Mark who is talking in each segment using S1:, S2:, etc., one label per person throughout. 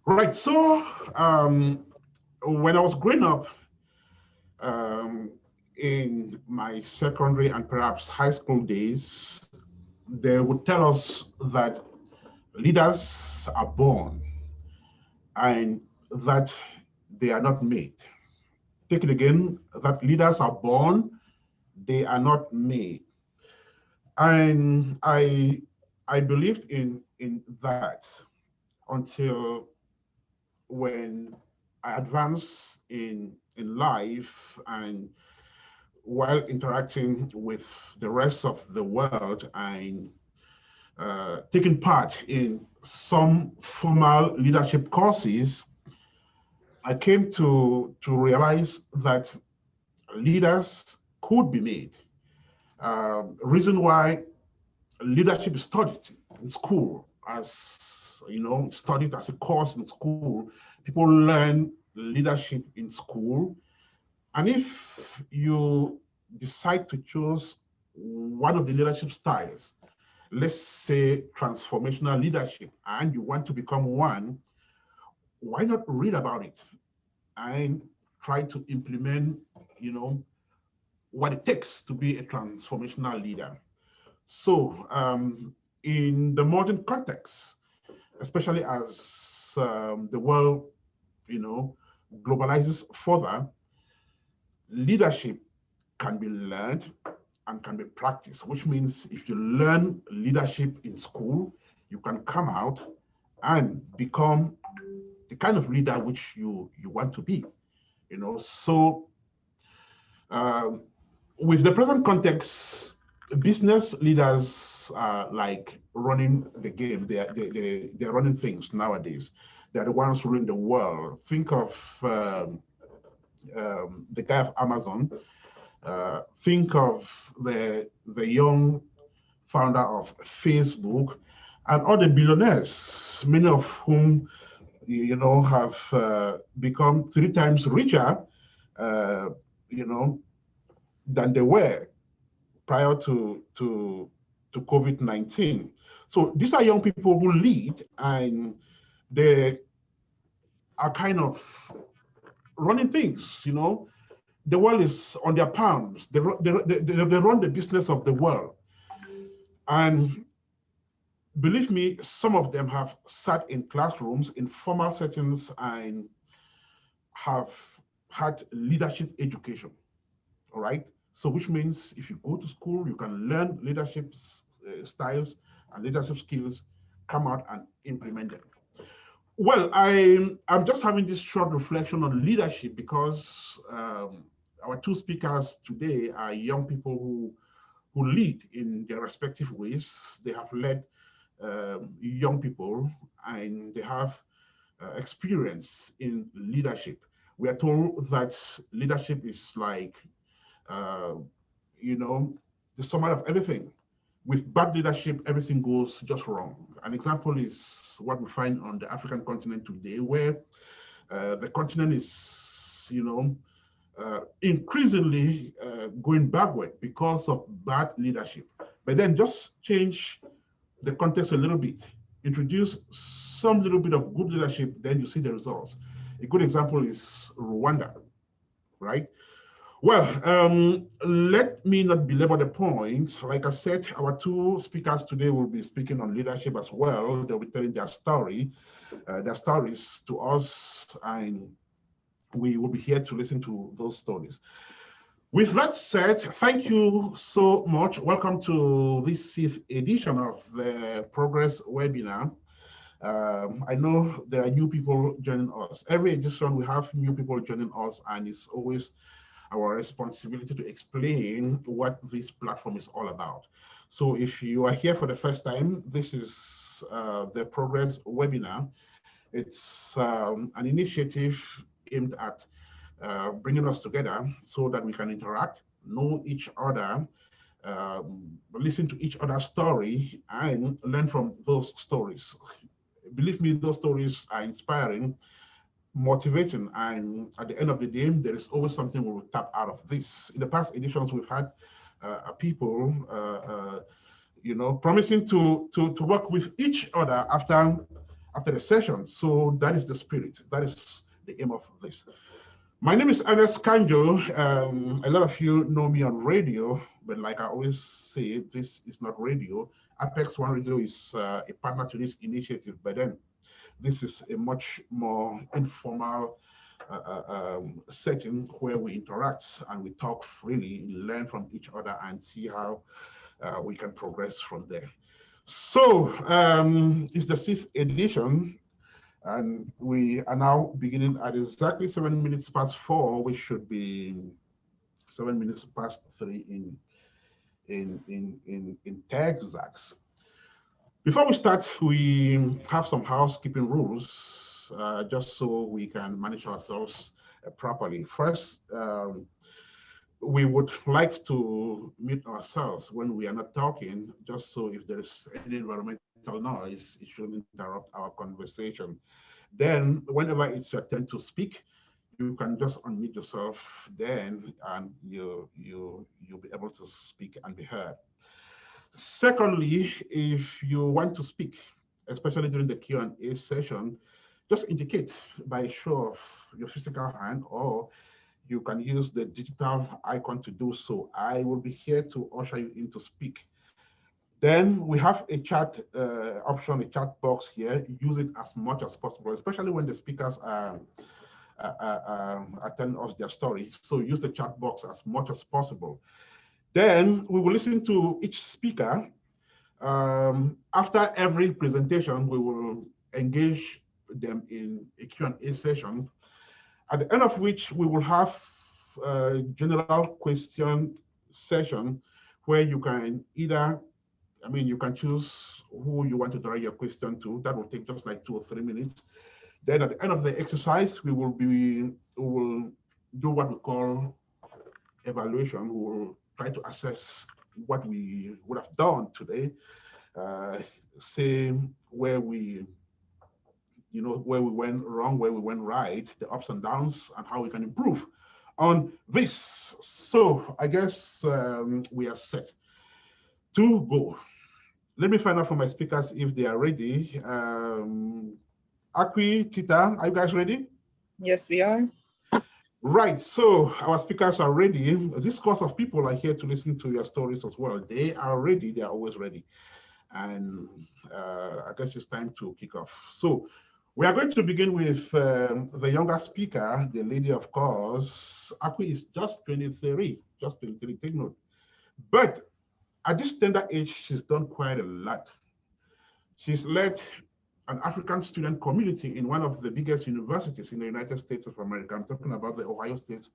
S1: Right. So when I was growing up, um, in my secondary and perhaps high school days, they would tell us that leaders are born and that they are not made. Take it again, that leaders are born, they are not made. And I believed in that until when I advanced in life and while interacting with the rest of the world and taking part in some formal leadership courses, I came to realize that leaders could be made. Reason why leadership is studied in school, as you know, studied as a course in school. People learn leadership in school, and if you decide to choose one of the leadership styles, let's say transformational leadership, and you want to become one, why not read about it and try to implement, you know, what it takes to be a transformational leader? So, in the modern context, especially as the world, you know, globalizes further, leadership can be learned and can be practiced, which means if you learn leadership in school, you can come out and become the kind of leader which you want to be. You know, so um, with the present context, business leaders are like running the game. They're running things nowadays. They're the ones ruling the world. Think of the guy of Amazon. Think of the young founder of Facebook, and all the billionaires, many of whom you know have become 3 times richer, uh, you know, than they were prior to COVID-19. So these are young people who lead, and they are kind of running things. You know, the world is on their palms. They run the business of the world, and believe me, some of them have sat in classrooms in formal settings and have had leadership education. All right. So, which means if you go to school, you can learn leadership styles and leadership skills, come out and implement them. Well, I'm just having this short reflection on leadership because our two speakers today are young people who lead in their respective ways. They have led young people and they have experience in leadership. We are told that leadership is like uh, you know, the summary of everything. With bad leadership, everything goes just wrong. An example is what we find on the African continent today, where the continent is, you know, increasingly going backward because of bad leadership. But then just change the context a little bit, introduce some little bit of good leadership, then you see the results. A good example is Rwanda, right? Well, let me not belabor the point. Like I said, our two speakers today will be speaking on leadership as well. They'll be telling their stories to us, and we will be here to listen to those stories. With that said, thank you so much. Welcome to this 6th edition of the Progress webinar. I know there are new people joining us. Every edition we have new people joining us, and it's always our responsibility to explain what this platform is all about. So if you are here for the first time, this is the Progress webinar. It's an initiative aimed at bringing us together so that we can interact, know each other, listen to each other's story, and learn from those stories. Believe me, those stories are inspiring, motivating, and at the end of the day, there is always something we will tap out of this. In the past editions, we've had people, you know, promising to work with each other after after the session. So that is the spirit. That is the aim of this. My name is Ernest Kanjo. A lot of you know me on radio, but like I always say, this is not radio. Apex One Radio is a partner to this initiative, but then this is a much more informal setting where we interact and we talk freely, learn from each other, and see how we can progress from there. So it's the 6th edition, and we are now beginning at exactly 7 minutes past 4, which should be 7 minutes past 3 in Texas. Before we start, we have some housekeeping rules, just so we can manage ourselves properly. First, we would like to mute ourselves when we are not talking, just so if there's any environmental noise, it shouldn't interrupt our conversation. Then, whenever it's your turn to speak, you can just unmute yourself then, and you'll be able to speak and be heard. Secondly, if you want to speak, especially during the Q&A session, just indicate by a show of your physical hand, or you can use the digital icon to do so. I will be here to usher you in to speak. Then we have a chat option, a chat box here. Use it as much as possible, especially when the speakers are telling us their story. So use the chat box as much as possible. Then we will listen to each speaker. After every presentation, we will engage them in a Q&A session, at the end of which we will have a general question session where you can either, you can choose who you want to direct your question to. That will take just like 2 or 3 minutes. Then at the end of the exercise, we will do what we call evaluation. We will try to assess what we would have done today, say where we went wrong, where we went right, the ups and downs, and how we can improve on this. So I guess we are set to go. Let me find out from my speakers if they are ready. Akwi, Tita, are you guys ready?
S2: Yes, we are.
S1: Right, so our speakers are ready. This course of people are here to listen to your stories as well. They are ready, they are always ready. And I guess it's time to kick off. So we are going to begin with the younger speaker, the lady, of course. Akwi is just 23, take note. But at this tender age, she's done quite a lot. She's led an African student community in one of the biggest universities in the United States of America. I'm talking about the Ohio State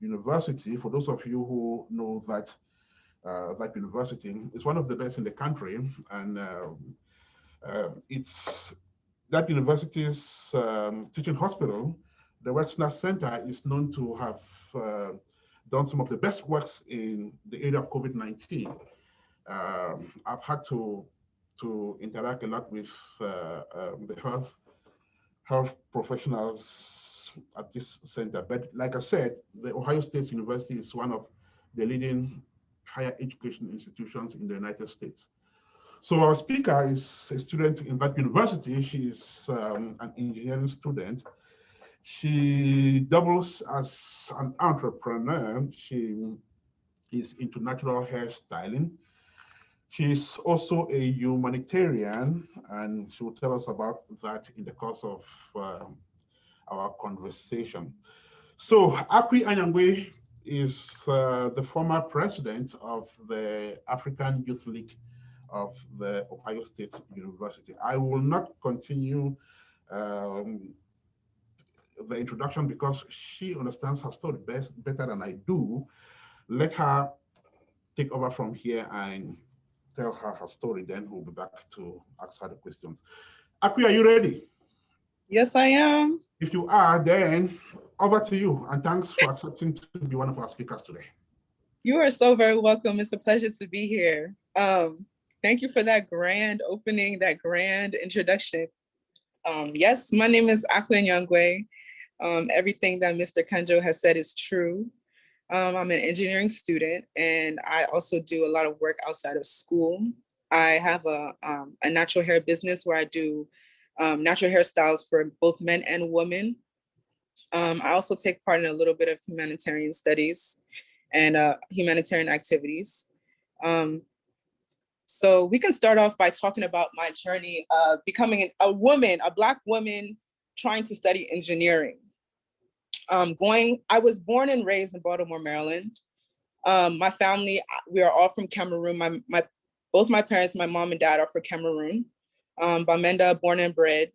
S1: University. For those of you who know that that university, it's one of the best in the country, and it's that university's teaching hospital. The Wexner Center is known to have done some of the best works in the area of COVID-19. I've had to interact a lot with the health professionals at this center. But like I said, the Ohio State University is one of the leading higher education institutions in the United States. So our speaker is a student in that university. She is an engineering student. She doubles as an entrepreneur. She is into natural hair styling. She's also a humanitarian, and she will tell us about that in the course of our conversation. So Akwi Anyangwe is the former president of the African Youth League of the Ohio State University. I will not continue the introduction because she understands her story better than I do. Let her take over from here and tell her story, then we'll be back to ask her the questions. Akwi, are you ready?
S2: Yes, I am.
S1: If you are, then over to you, and thanks for accepting to be one of our speakers today.
S2: You are so very welcome. It's a pleasure to be here. Thank you for that grand opening, that grand introduction. Yes, my name is Akwi Anyangwe. Everything that Mr. Kanjo has said is true. I'm an engineering student, and I also do a lot of work outside of school. I have a natural hair business where I do natural hairstyles for both men and women. I also take part in a little bit of humanitarian studies and humanitarian activities. So we can start off by talking about my journey becoming a woman, a Black woman trying to study engineering. I was born and raised in Baltimore, Maryland. My family, we are all from Cameroon. Both my parents, my mom and dad, are from Cameroon. Bamenda, born and bred.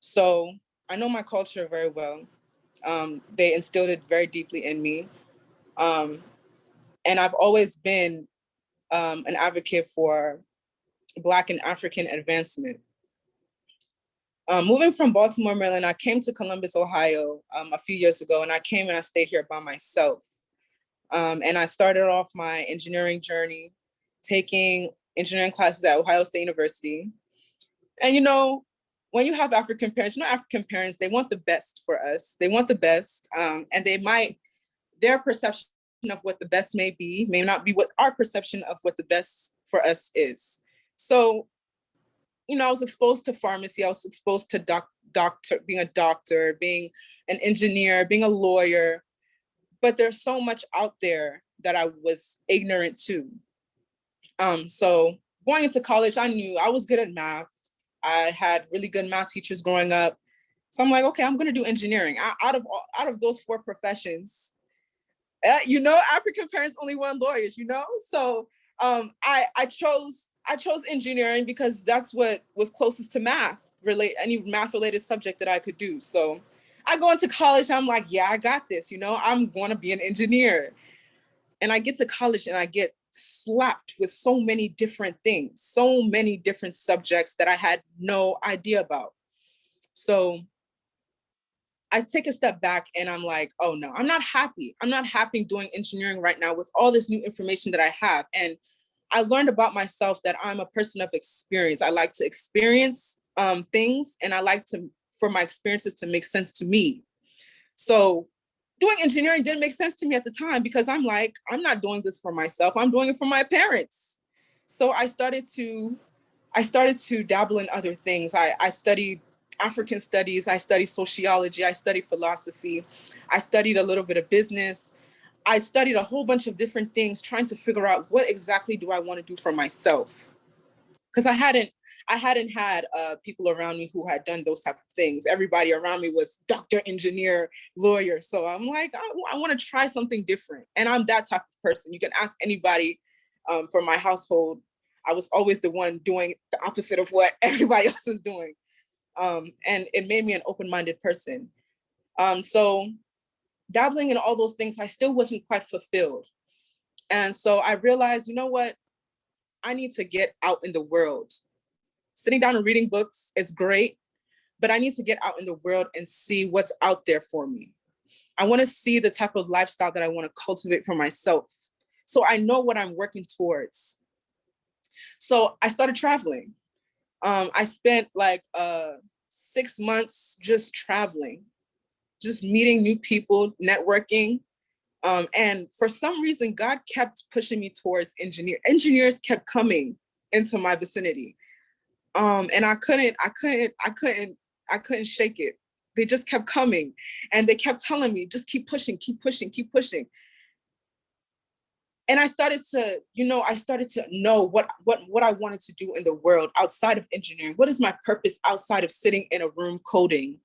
S2: So I know my culture very well. They instilled it very deeply in me. And I've always been an advocate for Black and African advancement. Moving from Baltimore, Maryland, I came to Columbus, Ohio a few years ago, and I came and I stayed here by myself. And I started off my engineering journey, taking engineering classes at Ohio State University. And when you have African parents, African parents, they want the best for us. They want the best, and their perception of what the best may not be what our perception of what the best for us is. So, I was exposed to pharmacy. I was exposed to being a doctor, being an engineer, being a lawyer. But there's so much out there that I was ignorant to. So going into college, I knew I was good at math. I had really good math teachers growing up. So I'm like, okay, I'm gonna do engineering. Out of those 4 professions, African parents only want lawyers, So I chose engineering because that's what was closest to any math related subject that I could do. So I go into college, I'm like, yeah, I got this, I'm going to be an engineer. And I get to college and I get slapped with so many different things, so many different subjects that I had no idea about. So I take a step back and I'm like, oh no, I'm not happy. I'm not happy doing engineering right now with all this new information that I have. And I learned about myself that I'm a person of experience. I like to experience things, and I like for my experiences to make sense to me. So doing engineering didn't make sense to me at the time because I'm like, I'm not doing this for myself. I'm doing it for my parents. So I started to dabble in other things. I studied African studies. I studied sociology. I studied philosophy. I studied a little bit of business. I studied a whole bunch of different things, trying to figure out what exactly do I want to do for myself. Because I hadn't had people around me who had done those type of things. Everybody around me was doctor, engineer, lawyer. So I'm like, I want to try something different. And I'm that type of person. You can ask anybody from my household. I was always the one doing the opposite of what everybody else is doing. And it made me an open-minded person. So dabbling in all those things, I still wasn't quite fulfilled. And so I realized, you know what? I need to get out in the world. Sitting down and reading books is great, but I need to get out in the world and see what's out there for me. I want to see the type of lifestyle that I want to cultivate for myself, so I know what I'm working towards. So I started traveling. I spent like 6 months just traveling, just meeting new people, networking. And for some reason, God kept pushing me towards engineers kept coming into my vicinity. And I couldn't shake it. They just kept coming, and they kept telling me, just keep pushing, keep pushing, keep pushing. And I started to know what I wanted to do in the world outside of engineering. What is my purpose outside of sitting in a room coding?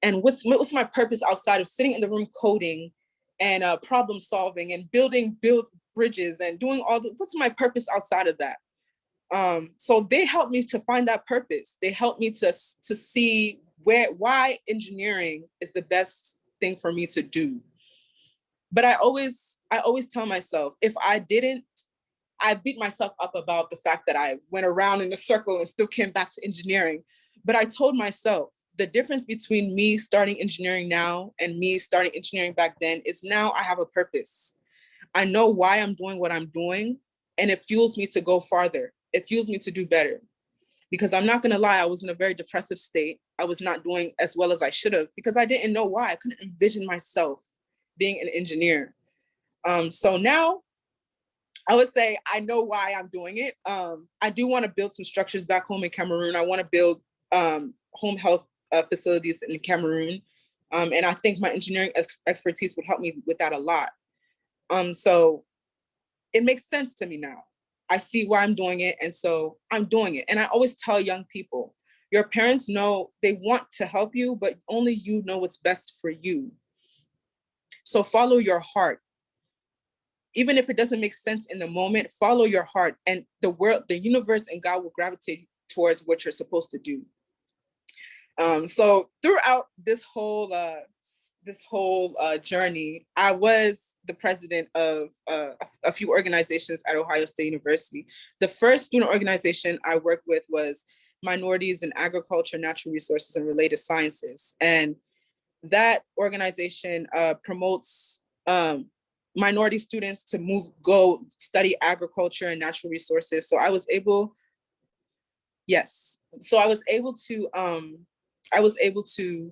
S2: And what's my purpose outside of sitting in the room coding and problem solving and build bridges and doing what's my purpose outside of that? So they helped me to find that purpose. They helped me to see why engineering is the best thing for me to do. But I always tell myself, if I didn't, I beat myself up about the fact that I went around in a circle and still came back to engineering. But I told myself, the difference between me starting engineering now and me starting engineering back then is now I have a purpose. I know why I'm doing what I'm doing, and it fuels me to go farther. It fuels me to do better. Because I'm not going to lie, I was in a very depressive state. I was not doing as well as I should have because I didn't know why. I couldn't envision myself being an engineer. So now I would say I know why I'm doing it. I do want to build some structures back home in Cameroon. I want to build home health facilities in Cameroon. And I think my engineering expertise would help me with that a lot. So it makes sense to me now. I see why I'm doing it. And so I'm doing it. And I always tell young people, your parents know they want to help you, but only you know what's best for you. So follow your heart. Even if it doesn't make sense in the moment, follow your heart, and the world, the universe, and God will gravitate towards what you're supposed to do. So throughout this whole journey, I was the president of a few organizations at Ohio State University. The first student organization I worked with was Minorities in Agriculture, Natural Resources, and Related Sciences. And that organization promotes minority students to go study agriculture and natural resources. So I was able, to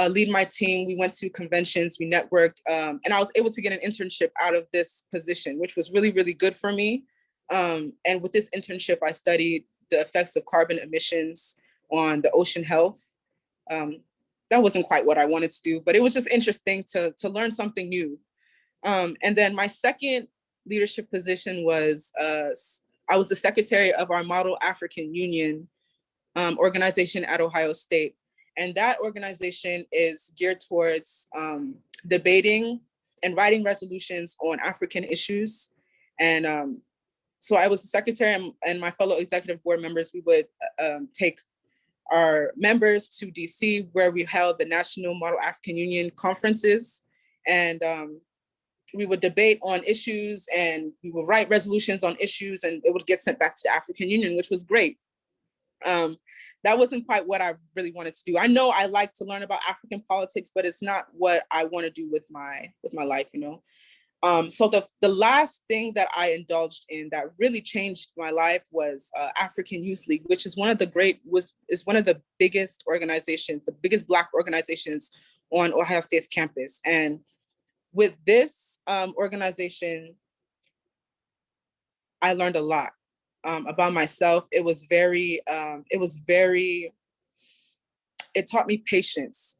S2: lead my team. We went to conventions, we networked, and I was able to get an internship out of this position, which was really, really good for me. And with this internship, I studied the effects of carbon emissions on the ocean health. That wasn't quite what I wanted to do, but it was just interesting to learn something new. And then my second leadership position was, I was the secretary of our Model African Union organization at Ohio State. And that organization is geared towards debating and writing resolutions on African issues. And so I was the secretary, and my fellow executive board members, we would take our members to DC, where we held the National Model African Union conferences. And we would debate on issues, and we would write resolutions on issues, and it would get sent back to the African Union, which was great. That wasn't quite what I really wanted to do. I know I like to learn about African politics, but it's not what I want to do with my life, you know. So the last thing that I indulged in that really changed my life was African Youth League, which is one of the biggest organizations, the biggest Black organizations on Ohio State's campus. And with this organization, I learned a lot about myself. It taught me patience.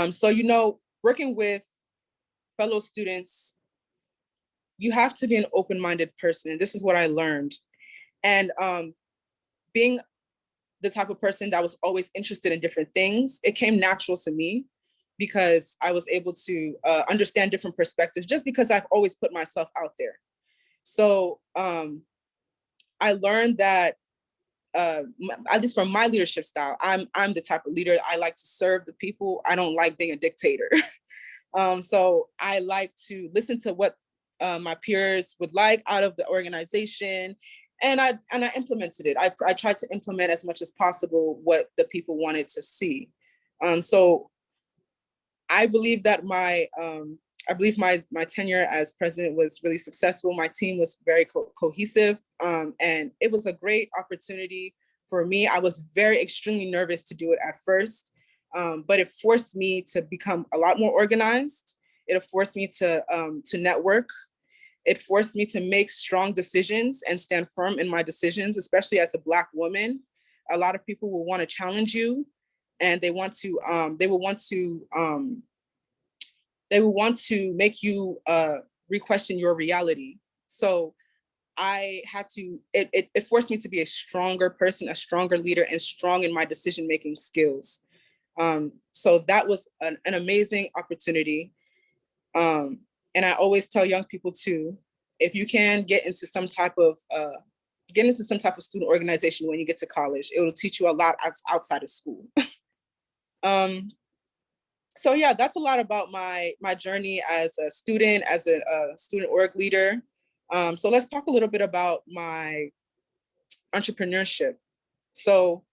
S2: So, you know, working with fellow students, you have to be an open-minded person. And this is what I learned. And being the type of person that was always interested in different things, it came natural to me because I was able to understand different perspectives just because I've always put myself out there. So I learned that, at least from my leadership style, I'm the type of leader, I like to serve the people. I don't like being a dictator. So I like to listen to what my peers would like out of the organization, and I implemented it. I tried to implement as much as possible what the people wanted to see. So I believe that my tenure as president was really successful. My team was very cohesive, and it was a great opportunity for me. I was extremely nervous to do it at first, but it forced me to become a lot more organized. It forced me to network. It forced me to make strong decisions and stand firm in my decisions, especially as a Black woman. A lot of people will want to challenge you, and they will want to make you re-question your reality. So I had to, it forced me to be a stronger person, a stronger leader, and strong in my decision-making skills. So that was an amazing opportunity. And I always tell young people too, if you can get into some type of student organization when you get to college, it will teach you a lot outside of school. So yeah, that's a lot about my journey as a student, as a student org leader. So let's talk a little bit about my entrepreneurship. So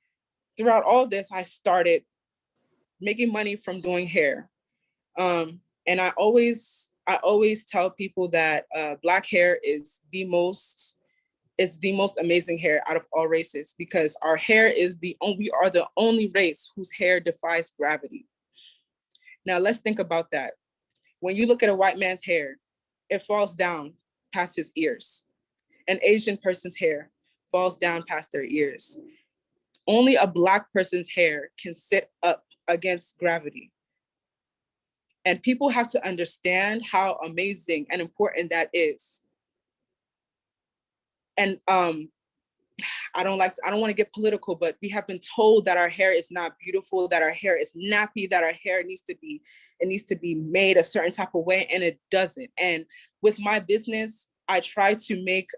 S2: throughout all this, I started making money from doing hair. And I always tell people that Black hair is the most amazing hair out of all races, because our hair we are the only race whose hair defies gravity. Now let's think about that. When you look at a white man's hair, it falls down past his ears. An Asian person's hair falls down past their ears. only a Black person's hair can sit up against gravity. And people have to understand how amazing and important that is. And I don't want to get political, but we have been told that our hair is not beautiful, that our hair is nappy, that our hair needs to be made a certain type of way, and it doesn't. And with my business, I try to make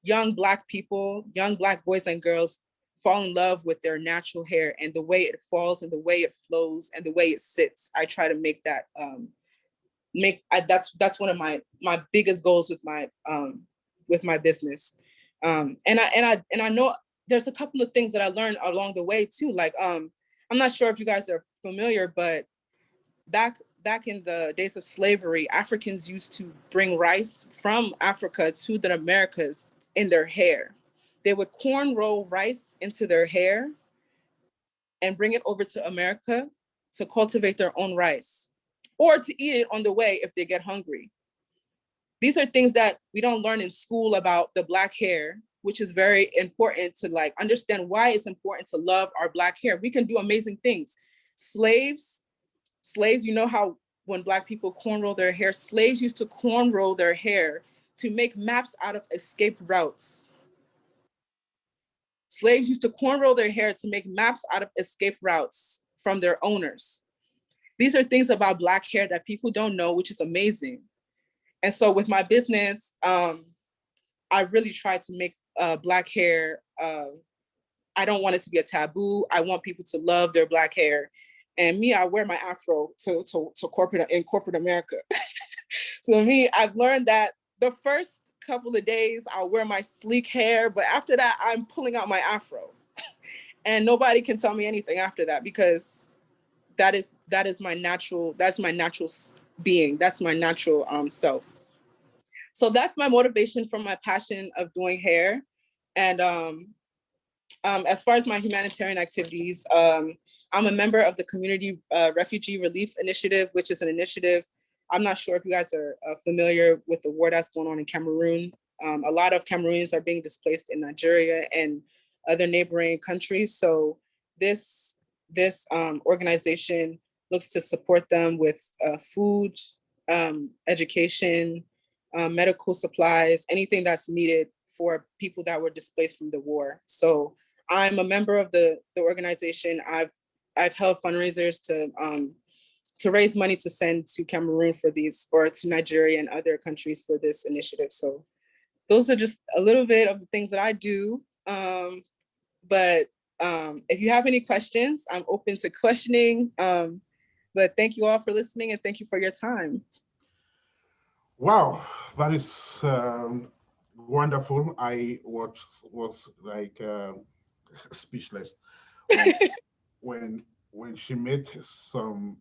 S2: young Black people, young Black boys and girls fall in love with their natural hair and the way it falls and the way it flows and the way it sits. I try to make that that's one of my biggest goals with my business. And I know there's a couple of things that I learned along the way too. Like I'm not sure if you guys are familiar, but back in the days of slavery, Africans used to bring rice from Africa to the Americas in their hair. They would cornrow rice into their hair and bring it over to America to cultivate their own rice or to eat it on the way if they get hungry. These are things that we don't learn in school about the Black hair, which is very important to like understand why it's important to love our Black hair. We can do amazing things. Slaves, you know how when Black people cornrow their hair, slaves used to cornrow their hair to make maps out of escape routes. Slaves used to cornrow their hair to make maps out of escape routes from their owners. These are things about Black hair that people don't know, which is amazing. And so with my business, I really try to make Black hair, I don't want it to be a taboo. I want people to love their Black hair. And me, I wear my afro to corporate America. So me, I've learned that the first couple of days I'll wear my sleek hair, but after that, I'm pulling out my afro. And nobody can tell me anything after that because that is my natural being. That's my natural self. So that's my motivation for my passion of doing hair. And as far as my humanitarian activities, I'm a member of the Community Refugee Relief Initiative, which is an initiative. I'm not sure if you guys are familiar with the war that's going on in Cameroon. A lot of Cameroonians are being displaced in Nigeria and other neighboring countries. So this organization looks to support them with food, education, medical supplies, anything that's needed for people that were displaced from the war. So I'm a member of the organization. I've held fundraisers to raise money to send to Cameroon for these, or to Nigeria and other countries for this initiative. So those are just a little bit of the things that I do. But if you have any questions, I'm open to questioning. But thank you all for listening and thank you for your time.
S1: Wow, that is wonderful. I was like speechless when she made some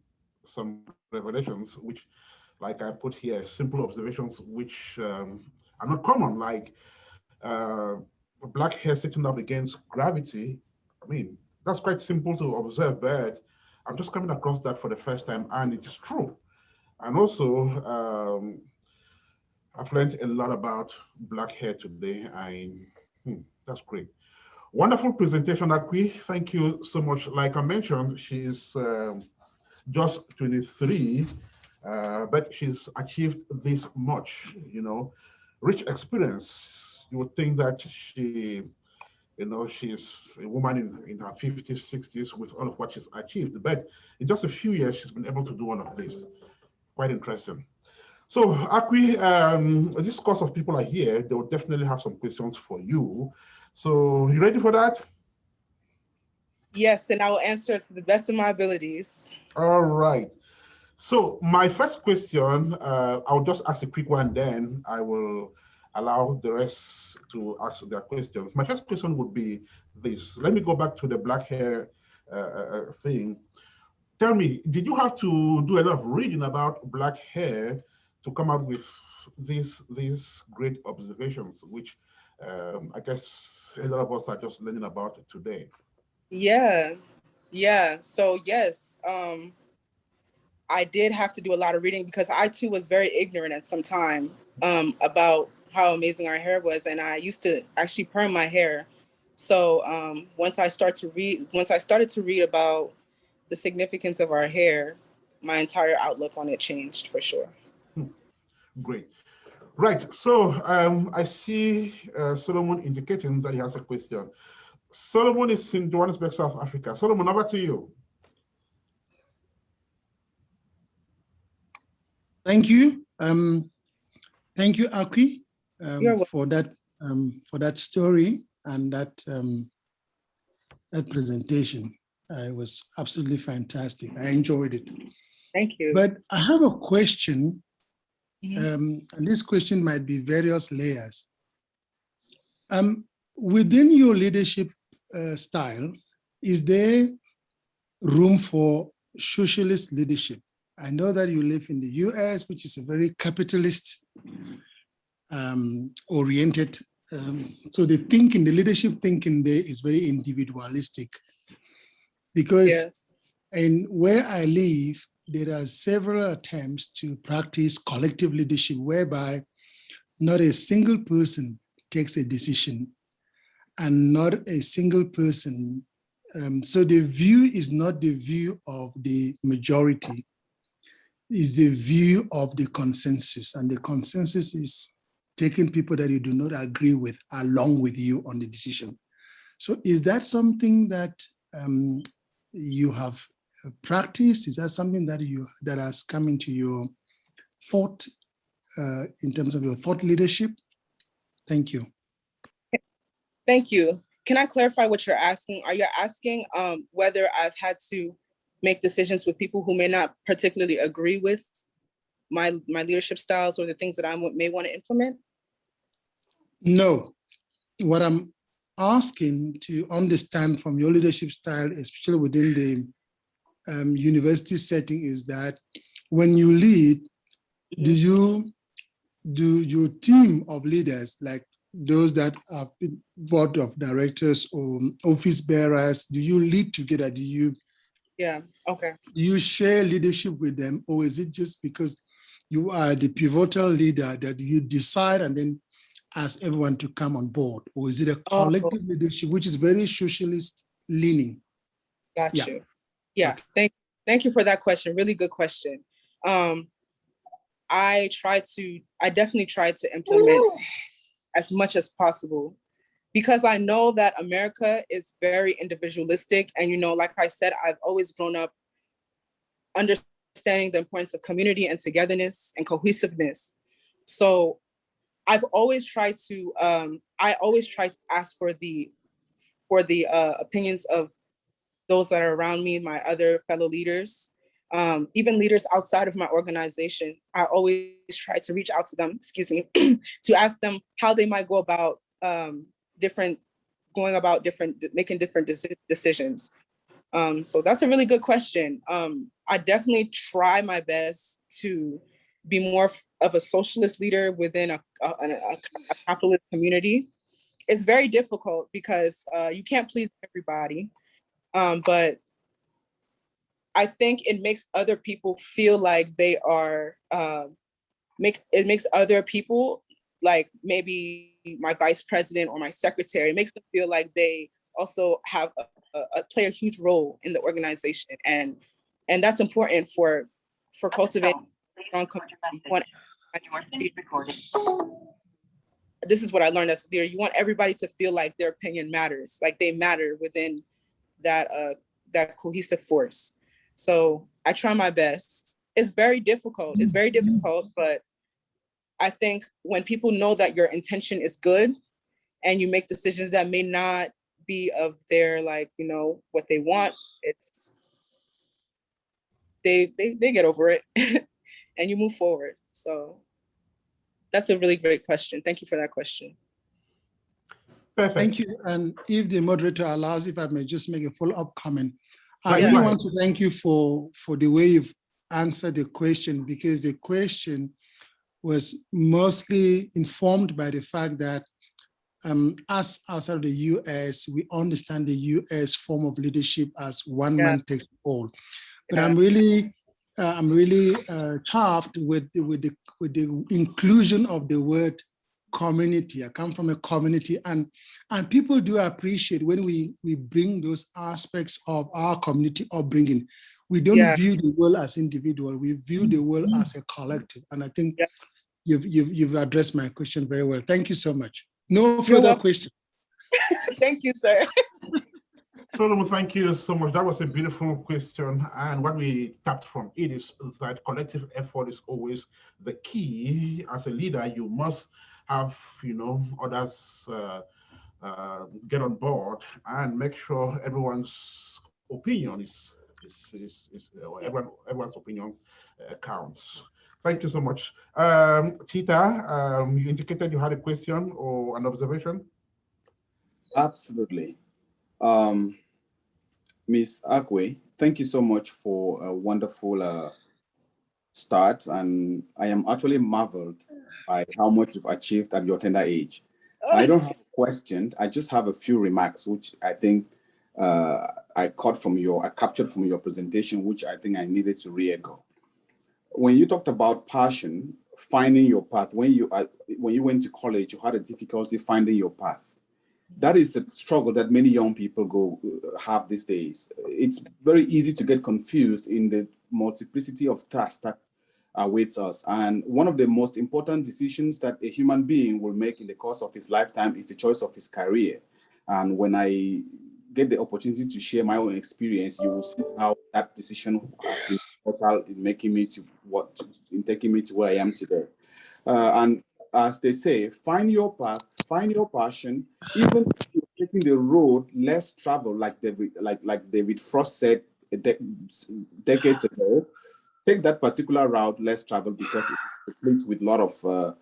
S1: revelations, which, like I put here, simple observations which are not common, like Black hair sitting up against gravity. I mean, that's quite simple to observe, but I'm just coming across that for the first time, and it is true. And also, I've learned a lot about Black hair today. That's great. Wonderful presentation, Akwi. Thank you so much. Like I mentioned, she's just 23, but she's achieved this much, rich experience. You would think that she's a woman in her 50s, 60s with all of what she's achieved. But in just a few years, she's been able to do all of this. Quite interesting. So, Akwi, this course of people are here. They will definitely have some questions for you. So, you ready for that?
S2: Yes, and I will answer to the best of my abilities.
S1: All right. So, my first question, I'll just ask a quick one, then I will allow the rest to ask their questions. My first question would be this. Let me go back to the Black hair thing. Tell me, did you have to do a lot of reading about Black hair to come up with these great observations, which I guess a lot of us are just learning about today?
S2: Yeah. So yes, I did have to do a lot of reading because I too was very ignorant at some time about how amazing our hair was, and I used to actually perm my hair So once I started to read about the significance of our hair, my entire outlook on it changed for sure.
S1: Great. Right. So I see Solomon indicating that he has a question. Solomon is in Johannesburg, South Africa. Solomon, over to you.
S3: Thank you. Thank you, Aki, for that story and that presentation. It was absolutely fantastic. I enjoyed it.
S2: Thank you.
S3: But I have a question, and this question might be various layers. Within your leadership style, is there room for socialist leadership? I know that you live in the US, which is a very capitalist oriented. So the leadership thinking there is very individualistic. Because in where I live, there are several attempts to practice collective leadership whereby not a single person takes a decision and not a single person. So the view is not the view of the majority, it's the view of the consensus. And the consensus is taking people that you do not agree with along with you on the decision. So is that something that you have practiced? Is that something that has come into your thought in terms of your thought leadership? Thank you.
S2: Thank you. Can I clarify what you're asking? Are you asking whether I've had to make decisions with people who may not particularly agree with my leadership styles or the things that I may want to implement?
S3: No. What I'm asking to understand from your leadership style, especially within the university setting, is that when you lead, do your team of leaders, like those that are board of directors or office bearers, do you lead together? Do you share leadership with them, or is it just because you are the pivotal leader that you decide and then ask everyone to come on board? Or is it a collective leadership, which is very socialist leaning?
S2: Got you. Yeah, okay. Thank you for that question. Really good question. I definitely try to implement as much as possible, because I know that America is very individualistic. And, like I said, I've always grown up understanding the importance of community and togetherness and cohesiveness. So I've always tried to, ask for the opinions of those that are around me, my other fellow leaders, even leaders outside of my organization. I always try to reach out to them, to ask them how they might go about making different decisions. So that's a really good question. I definitely try my best to be more of a socialist leader within a capitalist community. It's very difficult because you can't please everybody, but I think it makes other people feel like they are, it makes other people, like maybe my vice president or my secretary, it makes them feel like they also have play a huge role in the organization. And that's important for cultivating a strong community. This is what I learned as a leader. You want everybody to feel like their opinion matters, like they matter within that cohesive force. So I try my best. It's very difficult. But I think when people know that your intention is good and you make decisions that may not be of their, what they want, it's they get over it and you move forward. So that's a really great question. Thank you for that question.
S3: Perfect. Thank you. And if the moderator allows, if I may just make a follow-up comment. I really want to thank you for the way you've answered the question, because the question was mostly informed by the fact that us outside of the US, we understand the US form of leadership as one man takes all. But I'm really chuffed with the inclusion of the word community. I come from a community, and people do appreciate when we bring those aspects of our community upbringing. We don't view the world as individual. We view the world as a collective. And I think you've addressed my question very well. Thank you so much. No further questions.
S2: Thank you, sir.
S1: Solomon, thank you so much. That was a beautiful question. And what we tapped from it is that collective effort is always the key. As a leader, you must have, others get on board and make sure everyone's opinion everyone's opinion counts. Thank you so much. Tita, you indicated you had a question or an observation?
S4: Absolutely. Ms. Akwe, thank you so much for a wonderful start, and I am actually marveled by how much you've achieved at your tender age. I don't have a question. I just have a few remarks, which I think I captured from your presentation, which I think I needed to re-echo. When you talked about passion, finding your path, when you went to college, you had a difficulty finding your path. That is a struggle that many young people have these days. It's very easy to get confused in the multiplicity of tasks that awaits us. And one of the most important decisions that a human being will make in the course of his lifetime is the choice of his career. And when I get the opportunity to share my own experience, you will see how that decision has been total in taking me to where I am today. And as they say, find your path, find your passion. Even if you're taking the road less traveled, like David Frost said decades ago, take that particular route less traveled because it's complete with a lot of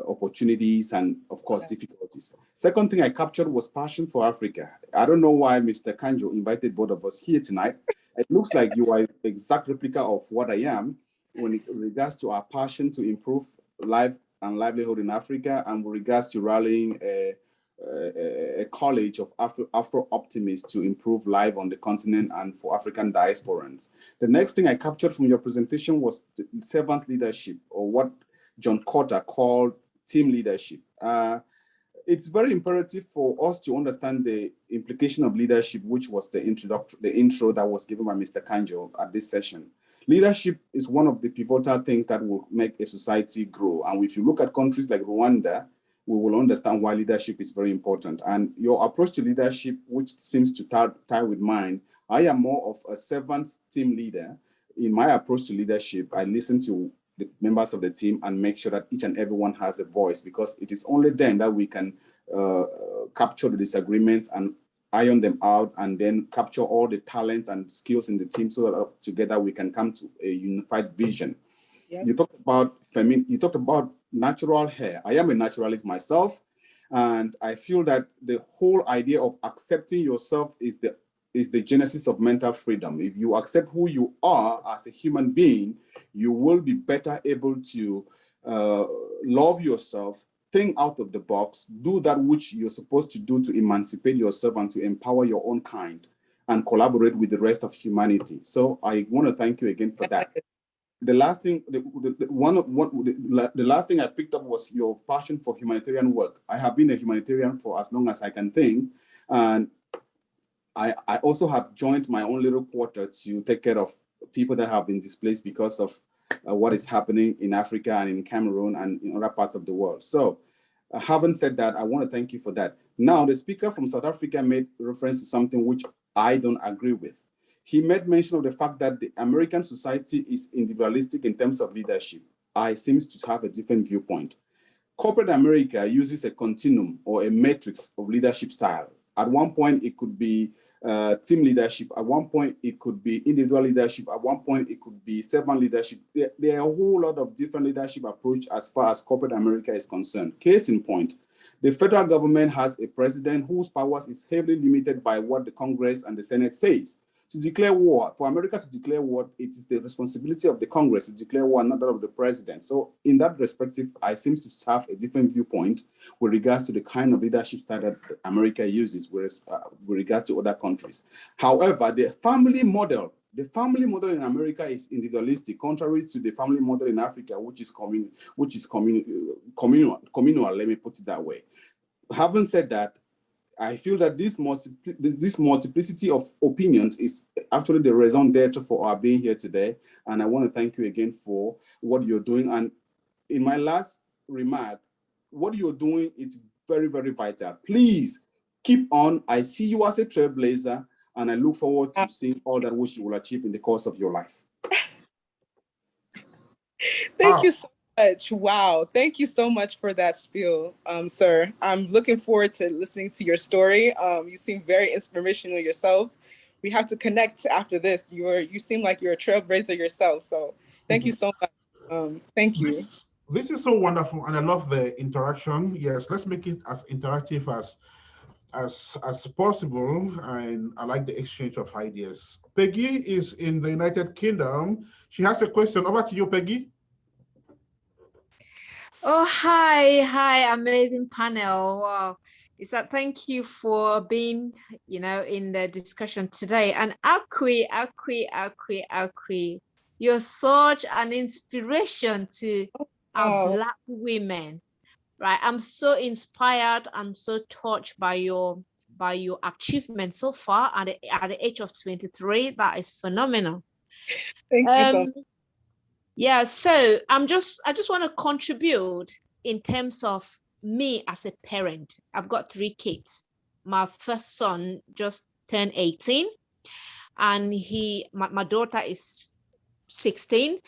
S4: opportunities and, of course, difficulties. Second thing I captured was passion for Africa. I don't know why Mr. Kanjo invited both of us here tonight. It looks like you are the exact replica of what I am when it regards to our passion to improve life and livelihood in Africa, and with regards to rallying a college of Afro-optimists to improve life on the continent and for African diasporans. The next thing I captured from your presentation was servant leadership, or what John Cotter called team leadership. It's very imperative for us to understand the implication of leadership, which was the intro that was given by Mr. Kanjo at this session. Leadership is one of the pivotal things that will make a society grow. And if you look at countries like Rwanda, we will understand why leadership is very important. And your approach to leadership, which seems to tie with mine, I am more of a servant team leader. In my approach to leadership, I listen to the members of the team and make sure that each and everyone has a voice, because it is only then that we can capture the disagreements and iron them out, and then capture all the talents and skills in the team so that together we can come to a unified vision. Yep. You talked about natural hair. I am a naturalist myself, and I feel that the whole idea of accepting yourself is the genesis of mental freedom. If you accept who you are as a human being, you will be better able to love yourself, think out of the box, do that which you're supposed to do to emancipate yourself and to empower your own kind, and collaborate with the rest of humanity. So I want to thank you again for that. The last thing, the last thing I picked up was your passion for humanitarian work. I have been a humanitarian for as long as I can think, and I also have joined my own little quarter to take care of people that have been displaced because of what is happening in Africa and in Cameroon and in other parts of the world. So having said that, I want to thank you for that. Now, the speaker from South Africa made reference to something which I don't agree with. He made mention of the fact that the American society is individualistic in terms of leadership. I seem to have a different viewpoint. Corporate America uses a continuum or a matrix of leadership style. At one point, it could be team leadership. At one point, it could be individual leadership. At one point, it could be servant leadership. There are a whole lot of different leadership approach as far as corporate America is concerned. Case in point, the federal government has a president whose powers is heavily limited by what the Congress and the Senate says. To declare war, for America to declare war, it is the responsibility of the Congress to declare war, not that of the president. So in that perspective, I seem to have a different viewpoint with regards to the kind of leadership style that America uses, whereas with regards to other countries. However, the family model The family model in America is individualistic, contrary to the family model in Africa, which is communal. Let me put it that way. Having said that, I feel that this multiplicity of opinions is actually the raison d'etre for our being here today. And I want to thank you again for what you're doing. And in my last remark, what you're doing is very, very vital. Please keep on. I see you as a trailblazer, and I look forward to seeing all that which you will achieve in the course of your life.
S2: Thank you so much. Wow. Thank you so much for that spiel, sir. I'm looking forward to listening to your story. You seem very inspirational yourself. We have to connect after this. You seem like you're a trailblazer yourself. So thank you so much. Thank you.
S1: This is so wonderful, and I love the interaction. Yes, let's make it as interactive as possible, and I like the exchange of ideas. Peggy is in the United Kingdom. She has a question. Over to you, Peggy.
S5: Oh, hi, amazing panel. Wow. Thank you for being, in the discussion today. And Akwi, you're such an inspiration to our Black women. Right, I'm so inspired. I'm so touched by your achievement so far at the age of 23. That is phenomenal.
S2: Thank you so much.
S5: Yeah, so I just want to contribute in terms of me as a parent. I've got 3 kids. My first son just turned 18, and my daughter is 16.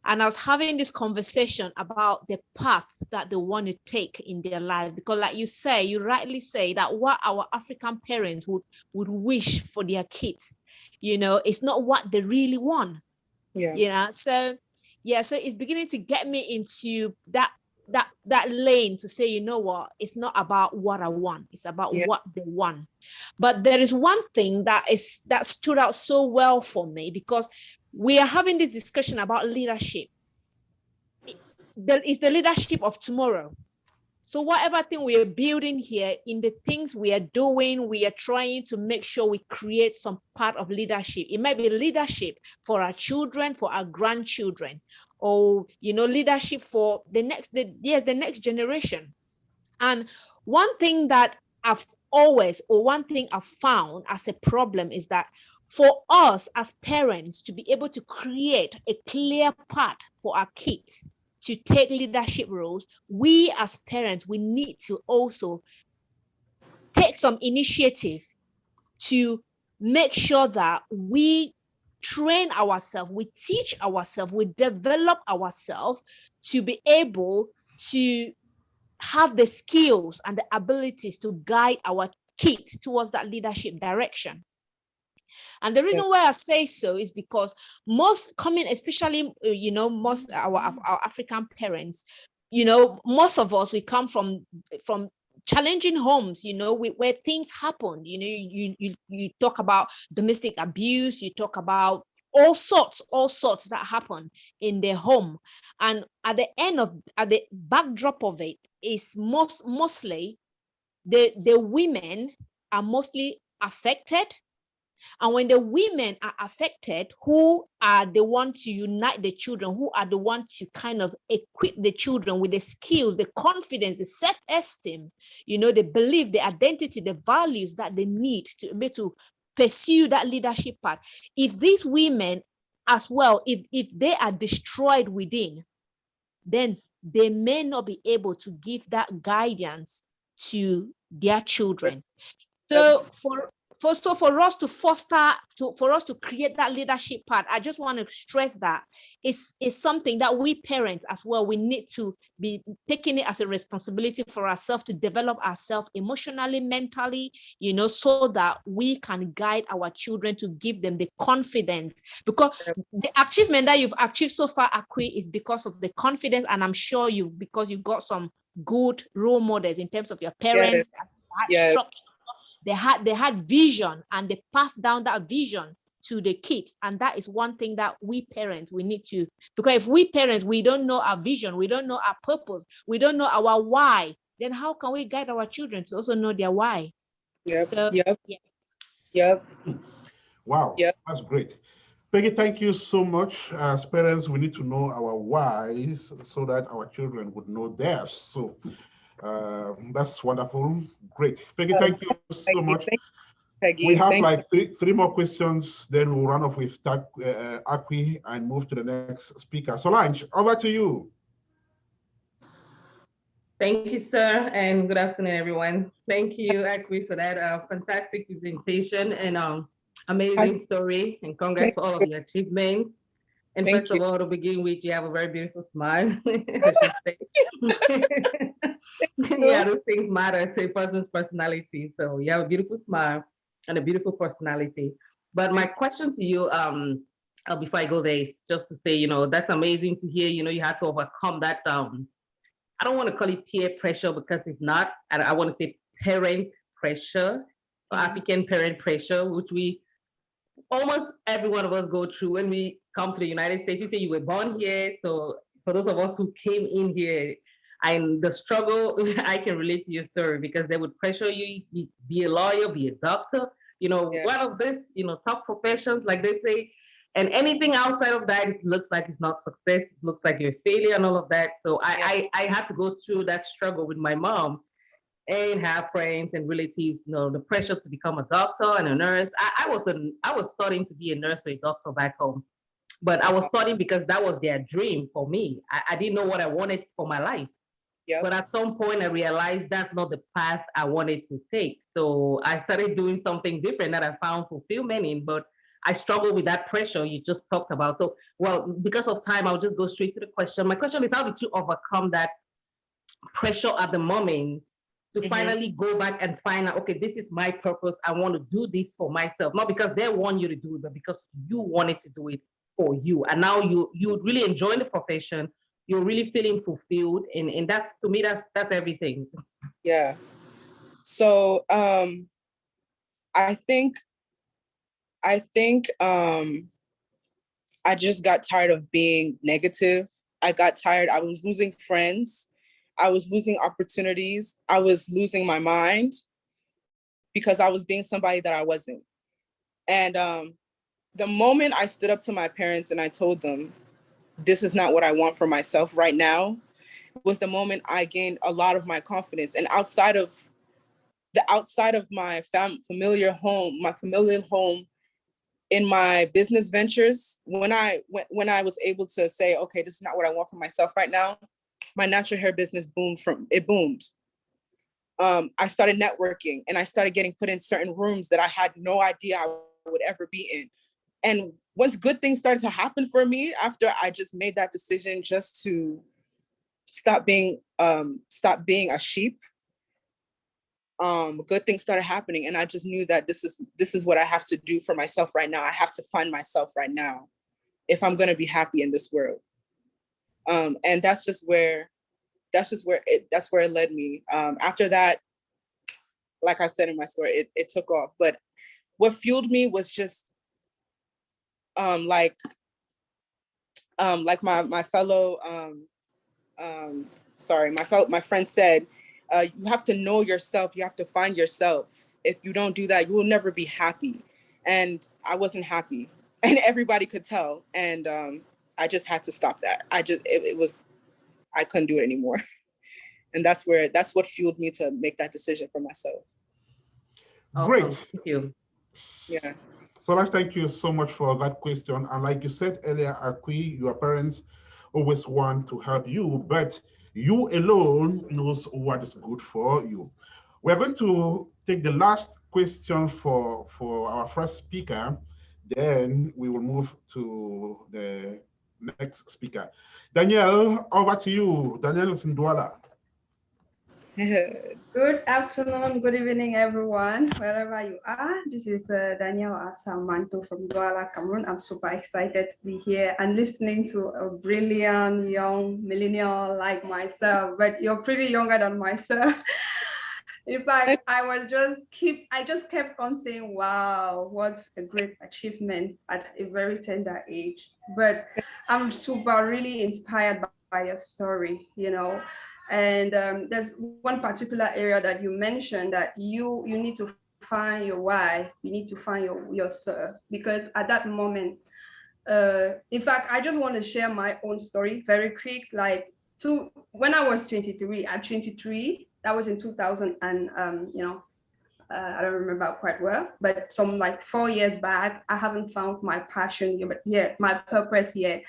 S5: And I was having this conversation about the path that they want to take in their life, because like you rightly say that what our African parents would wish for their kids, it's not what they really want. Yeah. So it's beginning to get me into that lane to say, you know what, it's not about what I want, it's about what they want. But there is one thing that stood out so well for me, because we are having this discussion about leadership. That is the leadership of tomorrow. So whatever thing we are building here, in the things we are doing, we are trying to make sure we create some part of leadership. It might be leadership for our children, for our grandchildren, or leadership for the next generation. And one thing that I've found as a problem is that for us as parents to be able to create a clear path for our kids to take leadership roles, we as parents, we need to also take some initiative to make sure that we train ourselves, we teach ourselves, we develop ourselves to be able to have the skills and the abilities to guide our kids towards that leadership direction. And the reason why I say so is because especially most our African parents, most of us, we come from challenging homes, where things happen. You talk about domestic abuse, you talk about all sorts that happen in their home, and at the backdrop of it is mostly the women are mostly affected. And when the women are affected, who are the ones to unite the children, who are the ones to kind of equip the children with the skills, the confidence, the self-esteem, the belief, the identity, the values that they need to be able to pursue that leadership path. If these women as well, if they are destroyed within, then they may not be able to give that guidance to their children. So for us to create that leadership path, I just want to stress that it's something that we parents as well, we need to be taking it as a responsibility for ourselves to develop ourselves emotionally, mentally, so that we can guide our children, to give them the confidence. Because the achievement that you've achieved so far, Akwi, is because of the confidence, and I'm sure because you got some good role models in terms of your parents. Structure. They had vision, and they passed down that vision to the kids. And that is one thing that we parents, we need to, because if we parents, we don't know our vision, we don't know our purpose, we don't know our why, then how can we guide our children to also know their why?
S2: Yep.
S1: Wow, that's great. Peggy, thank you so much. As parents, we need to know our whys so that our children would know theirs. So that's wonderful. Great. Peggy, thank you so much.
S2: Peggy,
S1: we have like three more questions, then we'll run off with Akwi and move to the next speaker. Solange, over to you.
S6: Thank you, sir, and good afternoon, everyone. Thank you, Akwi, for that fantastic presentation and amazing story, and congrats for all of your achievements. And first of all, to begin with, you have a very beautiful smile. I should say. Yeah, those things matter to a person's personality. So you have a beautiful smile and a beautiful personality. But my question to you, before I go there, is just to say, you know, that's amazing to hear. You know, you had to overcome that. I don't want to call it peer pressure because it's not. I want to say parent pressure, African parent pressure, which we almost every one of us go through when we come to the United States. You say you were born here, so for those of us who came in here, and the struggle, I can relate to your story because they would pressure you, be a lawyer, be a doctor, you know, one of this, you know, top professions, like they say, and anything outside of that, it looks like it's not success, it looks like you're a failure and all of that. So I had to go through that struggle with my mom and have friends and relatives, you know, the pressure to become a doctor and a nurse. I was studying to be a nurse or a doctor back home, but I was studying because that was their dream for me. I didn't know what I wanted for my life. But at some point I realized that's not the path I wanted to take. So I started doing something different that I found fulfillment in, but I struggled with that pressure you just talked about. So, well, because of time, I'll just go straight to the question. My question is, how did you overcome that pressure at the moment to finally go back and find out, okay, this is my purpose. I want to do this for myself, not because they want you to do it, but because you wanted to do it for you. And now you really enjoy the profession. You're really feeling fulfilled. And that's, to me, that's everything.
S2: Yeah. So I think I just got tired of being negative. I got tired. I was losing friends. I was losing opportunities. I was losing my mind because I was being somebody that I wasn't. And the moment I stood up to my parents and I told them, this is not what I want for myself right now, was the moment I gained a lot of my confidence. And outside of my familiar home, in my business ventures, when I was able to say, okay, this is not what I want for myself right now, my natural hair business boomed. I started networking and I started getting put in certain rooms that I had no idea I would ever be in. And once good things started to happen for me, after I just made that decision just to stop being a sheep, good things started happening. And I just knew that this is what I have to do for myself right now. I have to find myself right now if I'm going to be happy in this world. And that's where it led me. After that, like I said in my story, it took off. But what fueled me was just like my friend said, you have to know yourself. You have to find yourself. If you don't do that, you will never be happy. And I wasn't happy, and everybody could tell. And I just had to stop that. I couldn't do it anymore. And that's what fueled me to make that decision for myself.
S1: Great.
S6: Thank you.
S2: Yeah.
S1: Solange, thank you so much for that question. And like you said earlier, Akwi, your parents always want to help you, but you alone knows what is good for you. We're going to take the last question for our first speaker. Then we will move to the next speaker. Danielle, over to you. Danielle Sindwala.
S7: Good afternoon, good evening, everyone, wherever you are. This is Danielle Asamanto from Douala, Cameroon. I'm super excited to be here and listening to a brilliant young millennial like myself, but you're pretty younger than myself. In fact, I just kept on saying, wow, what a great achievement at a very tender age. But I'm really inspired by your story, you know. And there's one particular area that you mentioned that you need to find your why, you need to find yourself, because at that moment, in fact, I just want to share my own story very quick. Like, when I was 23, at 23, that was in 2000, and I don't remember quite well, but some like 4 years back, I haven't found my passion yet, my purpose yet.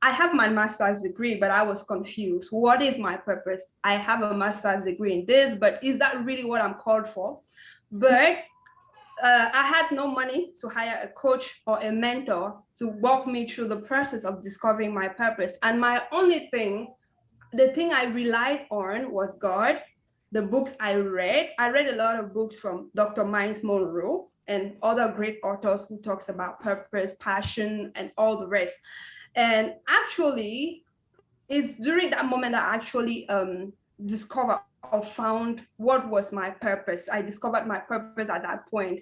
S7: I have my master's degree, but I was confused. What is my purpose? I have a master's degree in this, but is that really what I'm called for? But I had no money to hire a coach or a mentor to walk me through the process of discovering my purpose. And my only thing, the thing I relied on was God, the books I read. I read a lot of books from Dr. Miles Monroe and other great authors who talks about purpose, passion, and all the rest. And actually, it's during that moment I actually discovered or found what was my purpose. I discovered my purpose at that point.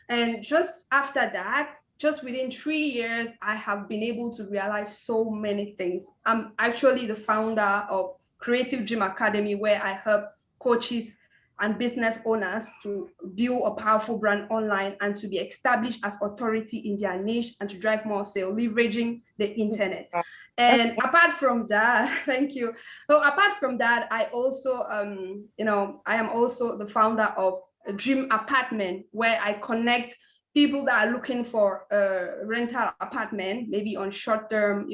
S7: And just after that, just within 3 years, I have been able to realize so many things. I'm actually the founder of Creative Dream Academy, where I help coaches and business owners to build a powerful brand online and to be established as authority in their niche and to drive more sales, leveraging the internet. And apart from that, thank you. So apart from that, I also, I am also the founder of a Dream Apartment, where I connect people that are looking for a rental apartment, maybe on short term,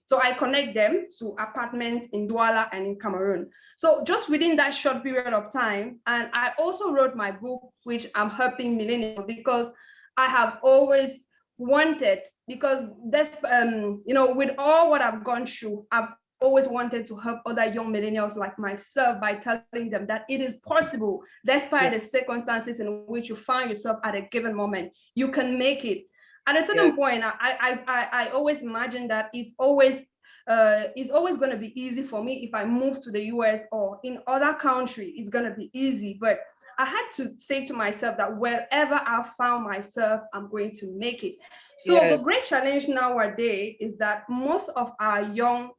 S7: so I connect them to apartments in Douala and in Cameroon. So just within that short period of time, and I also wrote my book, which I'm helping millennials, because I have always wanted, because that's, with all what I've gone through, I've always wanted to help other young millennials like myself by telling them that it is possible, despite the circumstances in which you find yourself at a given moment, you can make it. At a certain point, I always imagine that it's always going to be easy for me if I move to the US or in other countries, it's going to be easy. But I had to say to myself that wherever I found myself, I'm going to make it. So the great challenge nowadays is that most of our young,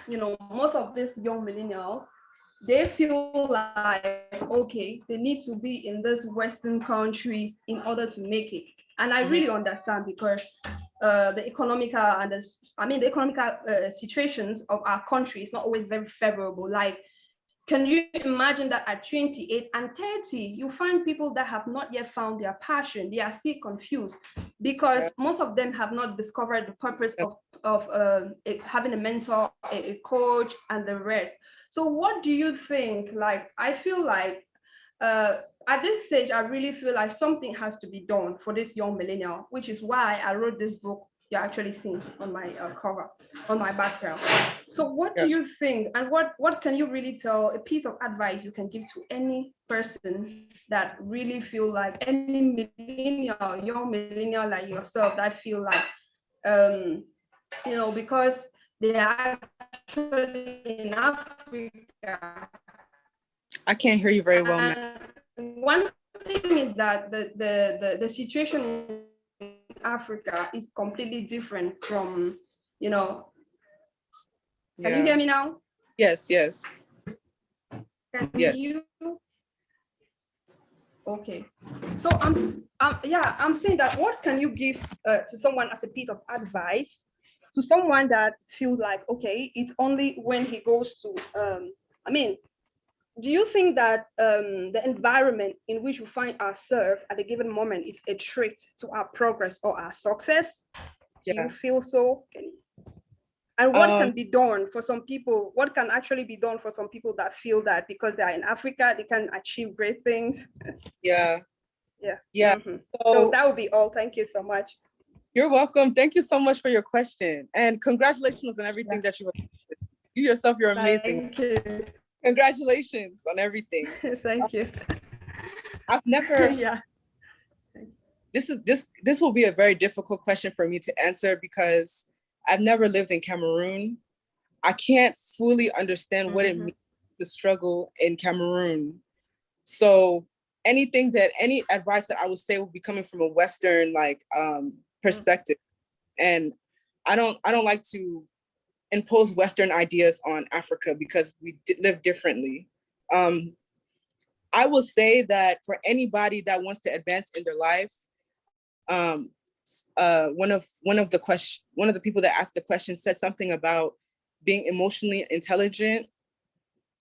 S7: most of these young millennials, they feel like, okay, they need to be in these Western countries in order to make it. And I really understand, because the economical and the economical situations of our country is not always very favorable. Like, can you imagine that at 28 and 30, you find people that have not yet found their passion? They are still confused because most of them have not discovered the purpose of having a mentor, a coach, and the rest. So what do you think? Like, I feel like at this stage, I really feel like something has to be done for this young millennial, which is why I wrote this book you're actually seeing on my cover, on my background. So what do you think, and what can you really tell, a piece of advice you can give to any person that really feel like, any millennial, young millennial like yourself, that feel like, because they are actually in Africa.
S2: I can't hear you very well, man.
S7: One thing is that the situation in Africa is completely different from, Can you hear me now?
S2: Yes.
S7: Can you? Okay. So I'm saying that what can you give to someone as a piece of advice to someone that feels like, okay, it's only when he goes to, do you think that the environment in which we find ourselves at a given moment is a threat to our progress or our success? Do you feel so? And what can be done for some people? What can actually be done for some people that feel that because they are in Africa, they can achieve great things? Yeah. Mm-hmm. So that would be all. Thank you so much.
S2: You're welcome. Thank you so much for your question. And congratulations on everything that you yourself, you're amazing.
S7: Thank you.
S2: Congratulations on everything.
S7: Thank you.
S2: I've never, this will be a very difficult question for me to answer because I've never lived in Cameroon. I can't fully understand what it means to struggle in Cameroon. So any advice that I would say would be coming from a Western perspective. And I don't like to impose Western ideas on Africa because we live differently. I will say that for anybody that wants to advance in their life, one of the people that asked the question said something about being emotionally intelligent,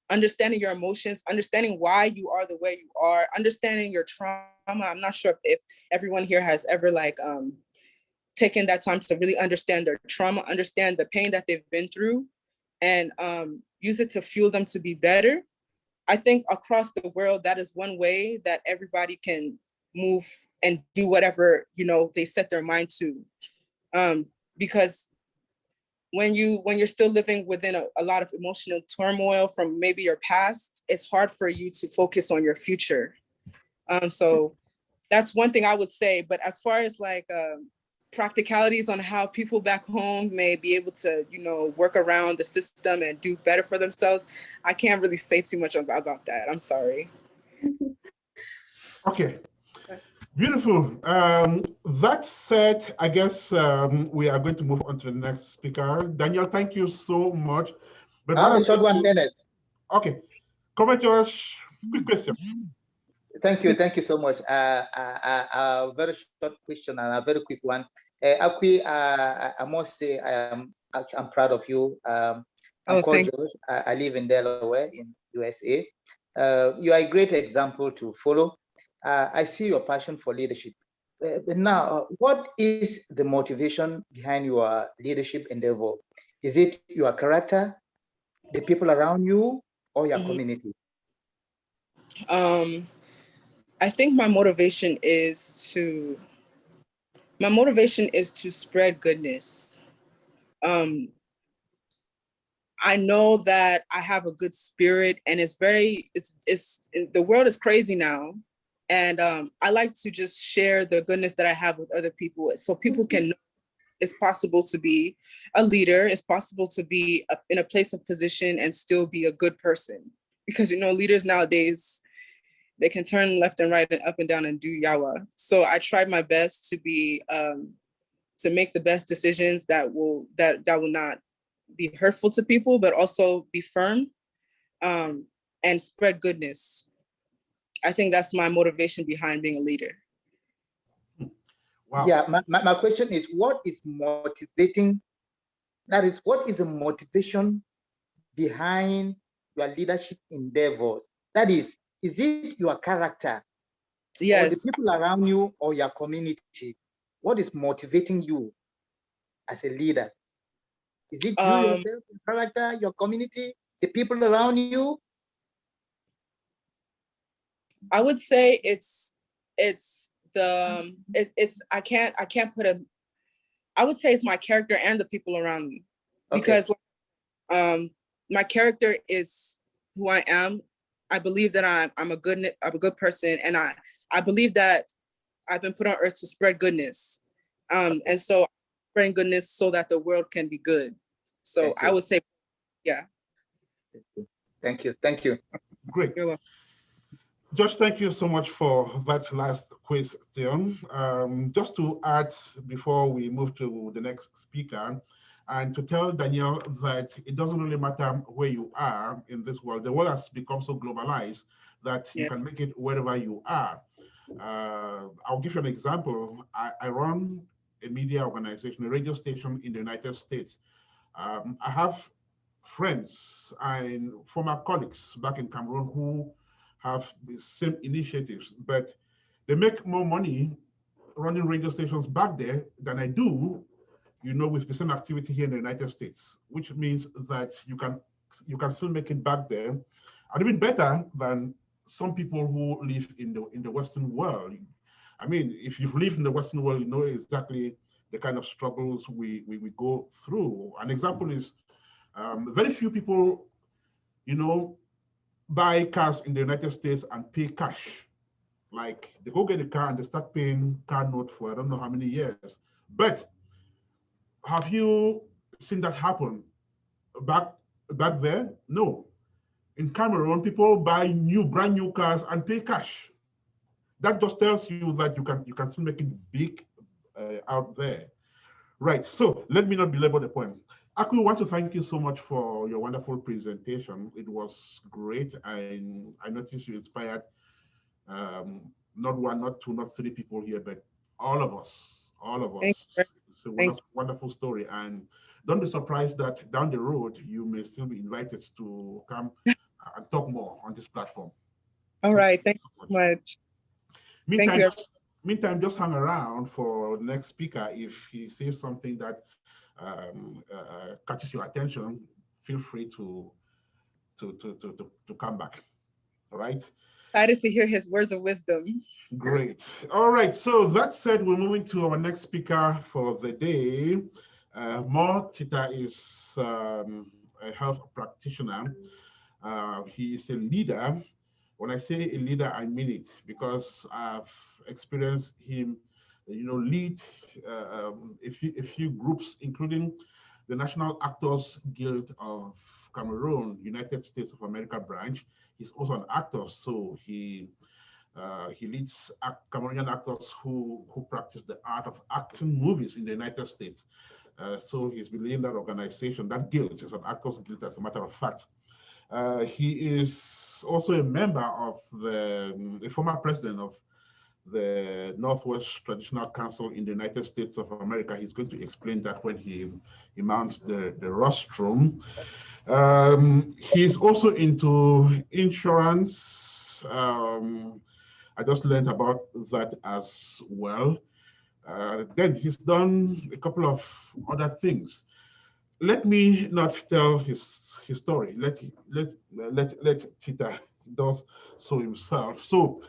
S2: understanding your emotions, understanding why you are the way you are, understanding your trauma. I'm not sure if everyone here has ever taken that time to really understand their trauma, understand the pain that they've been through, and use it to fuel them to be better. I think across the world, that is one way that everybody can move and do whatever, they set their mind to. Because when you're still living within a lot of emotional turmoil from maybe your past, it's hard for you to focus on your future. So that's one thing I would say. But as far as practicalities on how people back home may be able to, work around the system and do better for themselves, I can't really say too much about that. I'm sorry.
S1: Okay. Beautiful. That said, I guess we are going to move on to the next speaker. Daniel, thank you so much. But
S8: I have a short one, Dennis.
S1: Okay. Come on, Josh. Quick question.
S8: Thank you so much. A very short question and a very quick one. Akwi, I must say I'm proud of you. I'm called Josh. I live in Delaware in USA. You are a great example to follow. I see your passion for leadership. But now, what is the motivation behind your leadership endeavor? Is it your character, the people around you, or your community?
S2: I think my motivation is to spread goodness. I know that I have a good spirit, and the world is crazy now. And I like to just share the goodness that I have with other people, so people can know it's possible to be a leader. It's possible to be in a place of position and still be a good person. Because, leaders nowadays, they can turn left and right and up and down and do yawa. So I tried my best to be, to make the best decisions that will not be hurtful to people, but also be firm, and spread goodness. I think that's my motivation behind being a leader.
S8: Wow. Yeah, my question is, what is motivating? That is, what is the motivation behind your leadership endeavors? That is it your character? Yes. Or the people around you, or your community? What is motivating you as a leader? Is it you yourself, your character, your community, the people around you?
S2: I would say I would say it's my character and the people around me. Okay. Because my character is who I am. I believe that I'm a good person, and I believe that I've been put on earth to spread goodness. And so spreading goodness so that the world can be good. So I would say, yeah.
S8: Thank you.
S1: Great.
S2: You're welcome.
S1: Josh, thank you so much for that last question. Just to add before we move to the next speaker, and to tell Danielle that it doesn't really matter where you are in this world. The world has become so globalized that you can make it wherever you are. I'll give you an example. I run a media organization, a radio station in the United States. I have friends and former colleagues back in Cameroon who have the same initiatives, but they make more money running radio stations back there than I do, with the same activity here in the United States, which means that you can still make it back there, and even better than some people who live in the Western world. I mean, if you've lived in the Western world, you know exactly the kind of struggles we go through. An example is very few people, buy cars in the United States and pay cash. Like they go get a car and they start paying car note for I don't know how many years. But have you seen that happen back there? No. In Cameroon, people buy brand new cars and pay cash. That just tells you that you can still make it big out there. Right. So let me not belabor the point. Aku, want to thank you so much for your wonderful presentation. It was great. I noticed you inspired not one, not two, not three people here, but all of us all of us. It's a wonderful, wonderful story. And don't be surprised that down the road, you may still be invited to come and talk more on this platform.
S2: All right, thank you so much.
S1: Meantime, just hang around for the next speaker. If he says something that catches your attention, feel free to come back. All right.
S2: Excited to hear his words of wisdom.
S1: Great. All right. So that said, we're moving to our next speaker for the day. Mo Tita is a health practitioner. He is a leader. When I say a leader, I mean it, because I've experienced him, lead a few groups, including the National Actors Guild of Cameroon, United States of America branch. He's also an actor, so he leads Cameroonian actors who practice the art of acting movies in the United States. So he's been leading that organization. That guild is an actors guild, as a matter of fact. He is also a member of a former president of the Northwest Traditional Council in the United States of America. He's going to explain that when he mounts the rostrum. He's also into insurance. I just learned about that as well. Then he's done a couple of other things. Let me not tell his story. Let Tita does so himself. So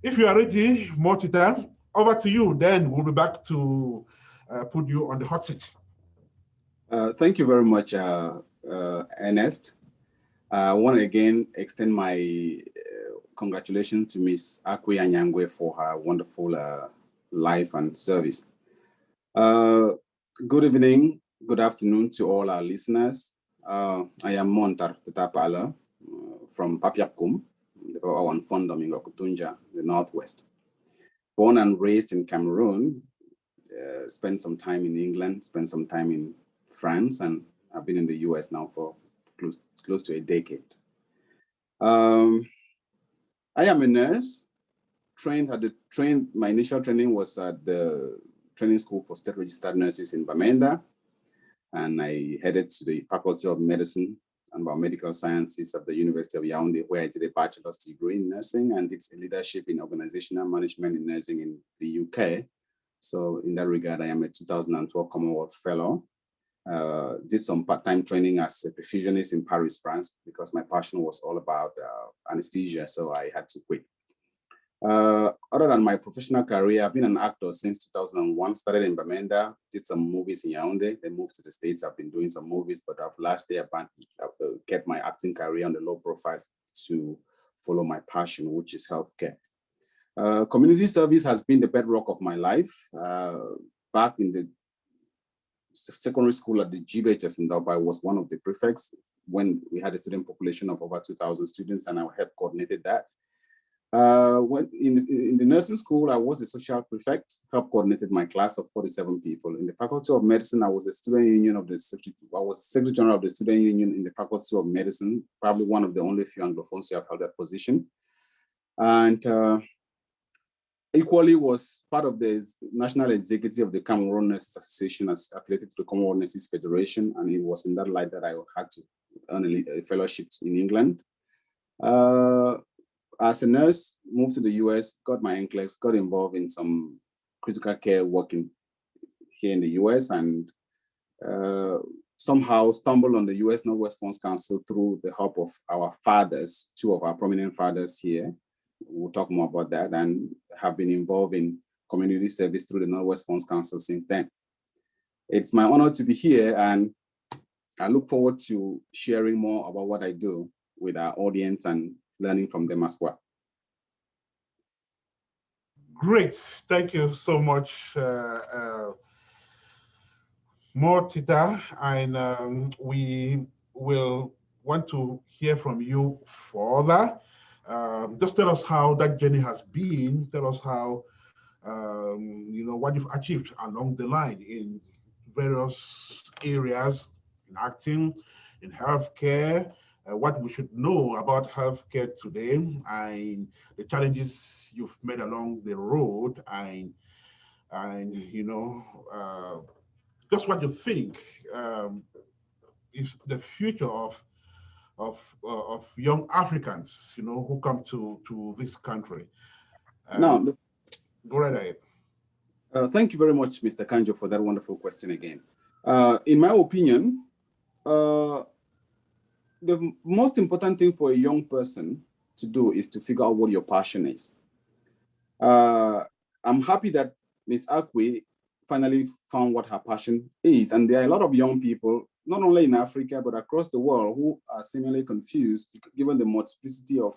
S1: if you are ready, Mo Tita, over to you. Then we'll be back to put you on the hot seat.
S4: Thank you very much, Ernest. I want to again extend my congratulations to Miss Akwe Anyangwe for her wonderful life and service. Good evening, good afternoon to all our listeners. I am Montar Petapala from Papyakum, the Northwest. Born and raised in Cameroon, spent some time in England, spent some time in France, and I've been in the US now for close to a decade. I am a nurse, my initial training was at the training school for state registered nurses in Bamenda, and I headed to the Faculty of Medicine and Biomedical Sciences at the University of Yaoundé, where I did a bachelor's degree in nursing and did leadership in organizational management in nursing in the UK. So in that regard, I am a 2012 Commonwealth Fellow. Did some part-time training as a perfusionist in Paris, France, because my passion was all about anesthesia, so I had to quit. Other than my professional career, I've been an actor since 2001, started in Bamenda, did some movies in Yaoundé, then moved to the States. I've been doing some movies, but I've largely kept my acting career on the low profile to follow my passion, which is healthcare. Community service has been the bedrock of my life. Back in the secondary school at the GBHS in Dubai, I was one of the prefects when we had a student population of over 2,000 students, and I helped coordinated that. When in the nursing school, I was a social prefect, helped coordinated my class of 47 people. In the Faculty of Medicine, I was the student union of the I was Secretary General of the student union in the Faculty of Medicine, probably one of the only few Anglophones who have held that position. And equally was part of the national executive of the Cameroon Nurses Association as affiliated to the Commonwealth Nurses Federation. And it was in that light that I had to earn a fellowship in England. As a nurse, moved to the US, got my NCLEX, got involved in some critical care working here in the US, and somehow stumbled on the US Northwest Funds Council through the help of our fathers, two of our prominent fathers here. We'll talk more about that, and have been involved in community service through the Northwest Funds Council since then. It's my honor to be here, and I look forward to sharing more about what I do with our audience and learning from them as well.
S1: Great, thank you so much, Mo Tita, and we will want to hear from you further. Just tell us how that journey has been. Tell us how, what you've achieved along the line in various areas, in acting, in healthcare, what we should know about healthcare today, and the challenges you've made along the road, and and just what you think is the future of young Africans, who come to this country.
S4: Now,
S1: go right ahead.
S4: Thank you very much, Mr. Kanjo, for that wonderful question again. In my opinion, the most important thing for a young person to do is to figure out what your passion is. I'm happy that Ms. Akwe finally found what her passion is. And there are a lot of young people, not only in Africa, but across the world, who are similarly confused given the multiplicity of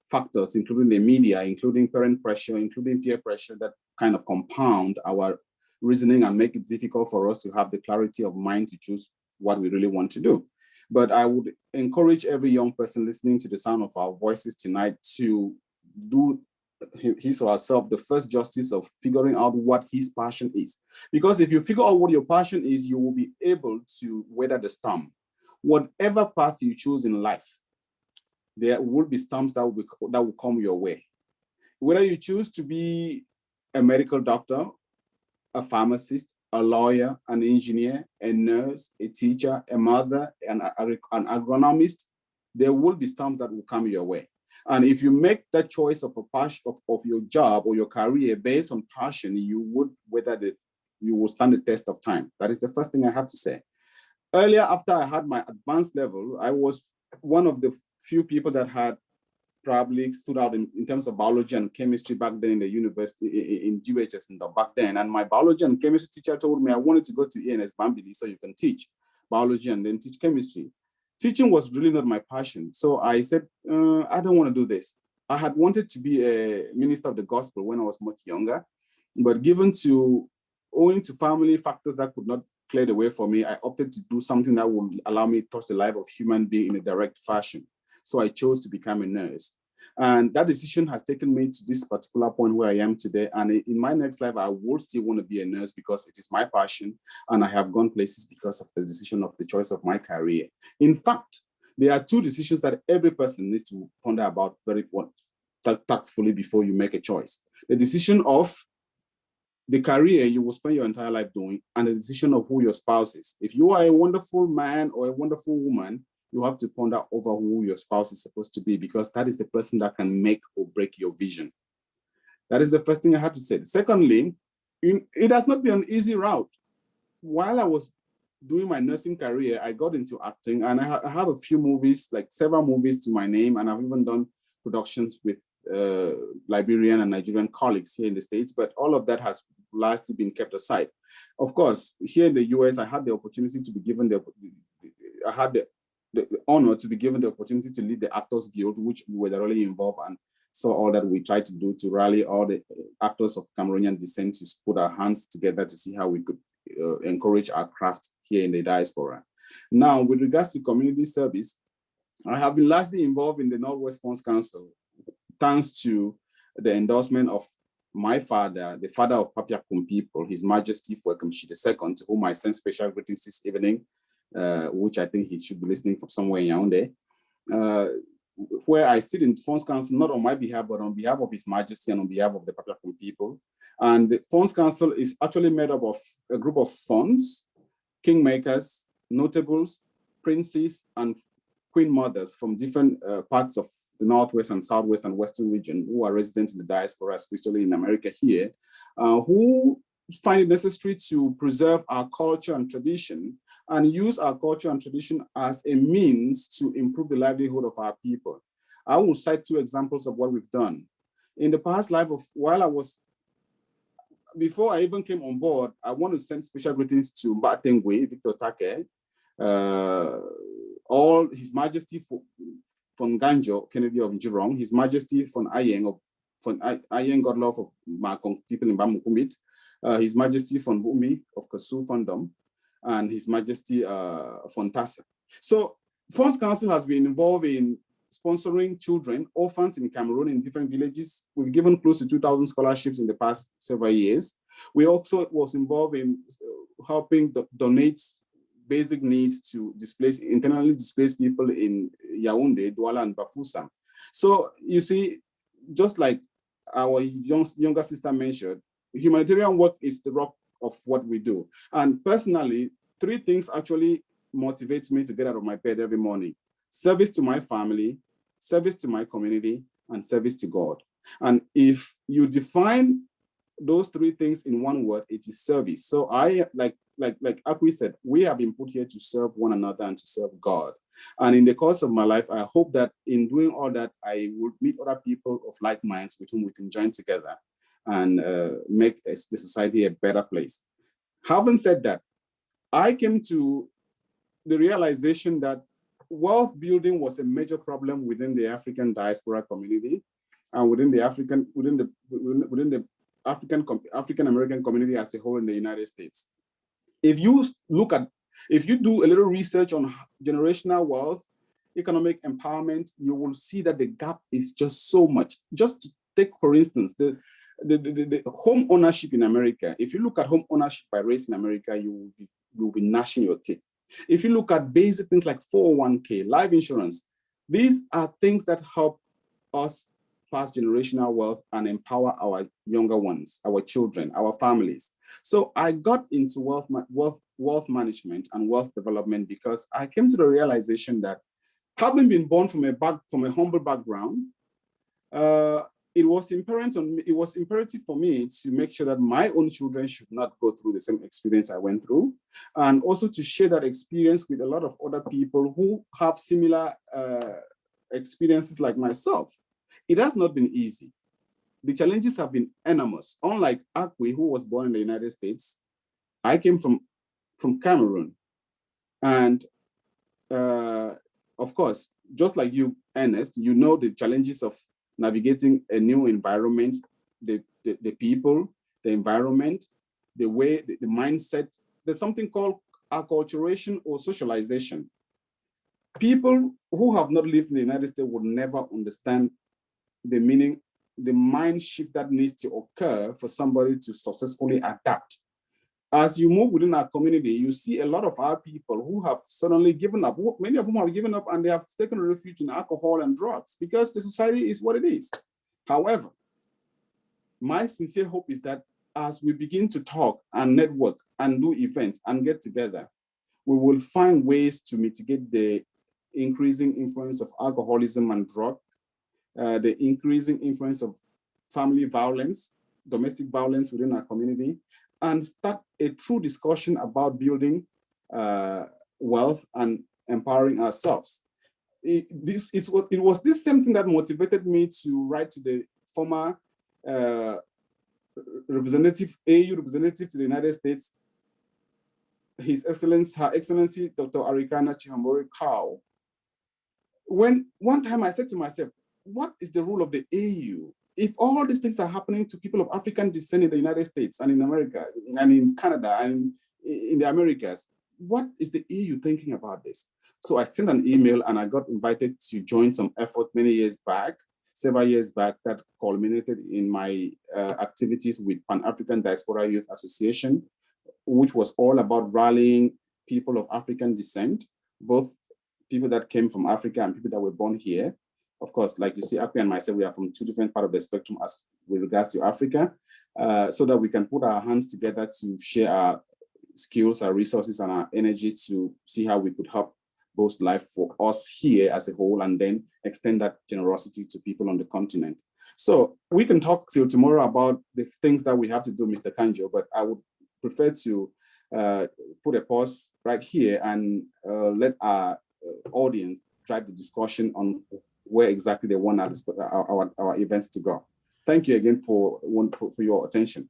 S4: factors, including the media, including parent pressure, including peer pressure, that kind of compound our reasoning and make it difficult for us to have the clarity of mind to choose what we really want to do. But I would encourage every young person listening to the sound of our voices tonight to do his or herself the first justice of figuring out what his passion is. Because if you figure out what your passion is, you will be able to weather the storm. Whatever path you choose in life, there will be storms that will come your way. Whether you choose to be a medical doctor, a pharmacist, a lawyer, an engineer, a nurse, a teacher, a mother, an agronomist, there will be storms that will come your way. And if you make that choice of a passion of your job or your career based on passion, you will stand the test of time. That is the first thing I have to say. Earlier, after I had my advanced level, I was one of the few people that had probably stood out in terms of biology and chemistry back then in the university, in GHS back then. And my biology and chemistry teacher told me I wanted to go to ENS Bambili so you can teach biology and then teach chemistry. Teaching was really not my passion. So I said, I don't want to do this. I had wanted to be a minister of the gospel when I was much younger, but owing to family factors that could not clear the way for me, I opted to do something that would allow me to touch the life of human being in a direct fashion. So I chose to become a nurse. And that decision has taken me to this particular point where I am today. And in my next life, I will still want to be a nurse because it is my passion. And I have gone places because of the decision of the choice of my career. In fact, there are two decisions that every person needs to ponder about very tactfully before you make a choice. The decision of the career you will spend your entire life doing and the decision of who your spouse is. If you are a wonderful man or a wonderful woman, you have to ponder over who your spouse is supposed to be, because that is the person that can make or break your vision. That is the first thing I had to say. Secondly, it has not been an easy route. While I was doing my nursing career, I got into acting, and I have a few movies, like several movies to my name, and I've even done productions with Liberian and Nigerian colleagues here in the States, but all of that has largely been kept aside. Of course, here in the US, I had the opportunity to be given the honor to be given the opportunity to lead the Actors Guild, which we were thoroughly involved and saw all that we tried to do to rally all the actors of Cameroonian descent to put our hands together to see how we could encourage our craft here in the diaspora. Now, with regards to community service, I have been largely involved in the Northwest Funds Council, thanks to the endorsement of my father, the father of Papyakum people, His Majesty Fuekumshi II, to whom I send special greetings this evening, which I think he should be listening from somewhere in Yaoundé, where I sit in Funds Council, not on my behalf, but on behalf of His Majesty and on behalf of the Papyakum people. And the Funds Council is actually made up of a group of funds, kingmakers, notables, princes, and queen mothers from different parts of the Northwest and Southwest and Western region who are residents in the diaspora, especially in America here, who find it necessary to preserve our culture and tradition and use our culture and tradition as a means to improve the livelihood of our people. I will cite two examples of what we've done. In the past life of, before I even came on board, I want to send special greetings to Mbatengwe, Victor Take, all His Majesty von Ganjo, Kennedy of Njurong, His Majesty von Ayeng, Godlove of Makong people in Bamukumit, His Majesty von Bumi of Kasu Fondom, and His Majesty von Tassa. So Funds Council has been involved in sponsoring children, orphans in Cameroon in different villages. We've given close to 2,000 scholarships in the past several years. We also was involved in helping donate basic needs to internally displaced people in Yaoundé, Douala, and Bafoussam. So you see, just like our younger sister mentioned, humanitarian work is the rock of what we do. And personally, 3 things actually motivate me to get out of my bed every morning: service to my family, service to my community, and service to God. And if you define those 3 things in one word, it is service. So I, like Akwi said, we have been put here to serve one another and to serve God. And in the course of my life, I hope that in doing all that, I would meet other people of like minds with whom we can join together and make the society a better place. Having said that, I came to the realization that wealth building was a major problem within the African diaspora community and within the African African American community as a whole in the United States. If you do a little research on generational wealth, economic empowerment, you will see that the gap is just so much. Just to take, for instance, the home ownership in America. If you look at home ownership by race in America, you will be gnashing your teeth. If you look at basic things like 401k, life insurance, these are things that help us pass generational wealth and empower our younger ones, our children, our families. So I got into wealth management and wealth development because I came to the realization that, having been born from a humble background, it was imperative for me to make sure that my own children should not go through the same experience I went through, and also to share that experience with a lot of other people who have similar experiences like myself. It has not been easy. The challenges have been enormous. Unlike Akwi, who was born in the United States, I came from Cameroon. And of course, just like you, Ernest, you know the challenges of navigating a new environment, the people, the environment, the way, the mindset. There's something called acculturation or socialization. People who have not lived in the United States would never understand the meaning, the mind shift that needs to occur for somebody to successfully adapt. As you move within our community, you see a lot of our people who have suddenly given up. Many of them have given up and they have taken refuge in alcohol and drugs because the society is what it is. However, my sincere hope is that as we begin to talk and network and do events and get together, we will find ways to mitigate the increasing influence of alcoholism and drug, the increasing influence of family violence, domestic violence within our community, and start a true discussion about building wealth and empowering ourselves. It was this same thing that motivated me to write to the former AU representative to the United States, Her Excellency, Dr. Arikana Chihambori Kao. When one time I said to myself, what is the role of the AU? If all these things are happening to people of African descent in the United States and in America and in Canada and in the Americas, what is the EU thinking about this? So I sent an email and I got invited to join some effort several years back, that culminated in my activities with Pan-African Diaspora Youth Association, which was all about rallying people of African descent, both people that came from Africa and people that were born here. Of course, like you see, Akwi and myself, we are from 2 different parts of the spectrum as with regards to Africa, so that we can put our hands together to share our skills, our resources, and our energy to see how we could help boost life for us here as a whole, and then extend that generosity to people on the continent. So we can talk till tomorrow about the things that we have to do, Mr. Kanjo, but I would prefer to put a pause right here and let our audience drive the discussion on where exactly they want our events to go. Thank you again for your attention.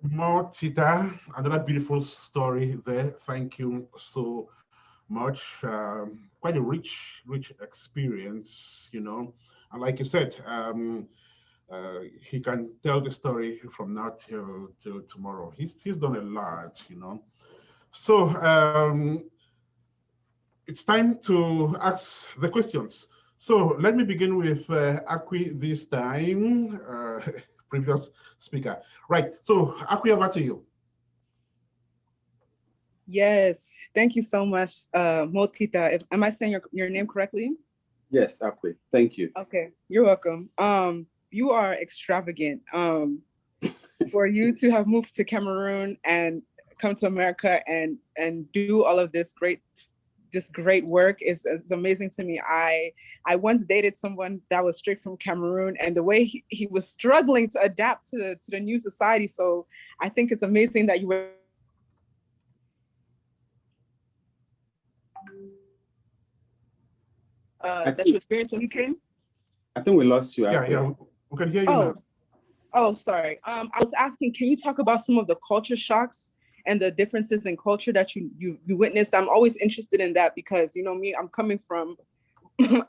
S1: More Tita, another beautiful story there. Thank you so much. Quite a rich experience, you know. And like you said, he can tell the story from now till tomorrow. He's done a lot, you know. So it's time to ask the questions. So let me begin with Akwi this time, previous speaker. Right, so Akwi, over to you.
S2: Yes, thank you so much, Motita. Am I saying your name correctly?
S4: Yes, Akwi, thank you.
S2: Okay, you're welcome. You are extravagant. for you to have moved to Cameroon and come to America and do all of this great work is amazing to me. I once dated someone that was straight from Cameroon, and the way he was struggling to adapt to the new society. So I think it's amazing that you were that you experienced when you came.
S4: I think we lost you.
S1: Yeah, we can hear you now.
S2: Oh, sorry. I was asking, can you talk about some of the culture shocks and the differences in culture that you witnessed? I'm always interested in that because, you know, me, I'm coming from,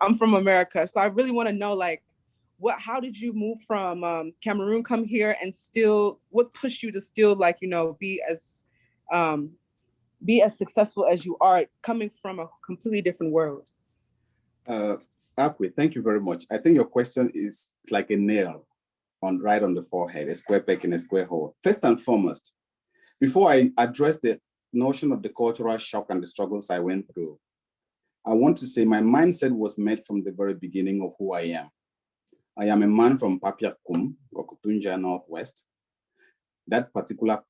S2: I'm from America. So I really want to know, like, how did you move from Cameroon, come here, and still, what pushed you to still, like, you know, be as successful as you are, coming from a completely different world?
S4: Akwe, thank you very much. I think your question is like a nail right on the forehead, a square peg in a square hole. First and foremost, before I address the notion of the cultural shock and the struggles I went through, I want to say my mindset was made from the very beginning of who I am. I am a man from Papyakum, Gokutunja, Northwest. That particular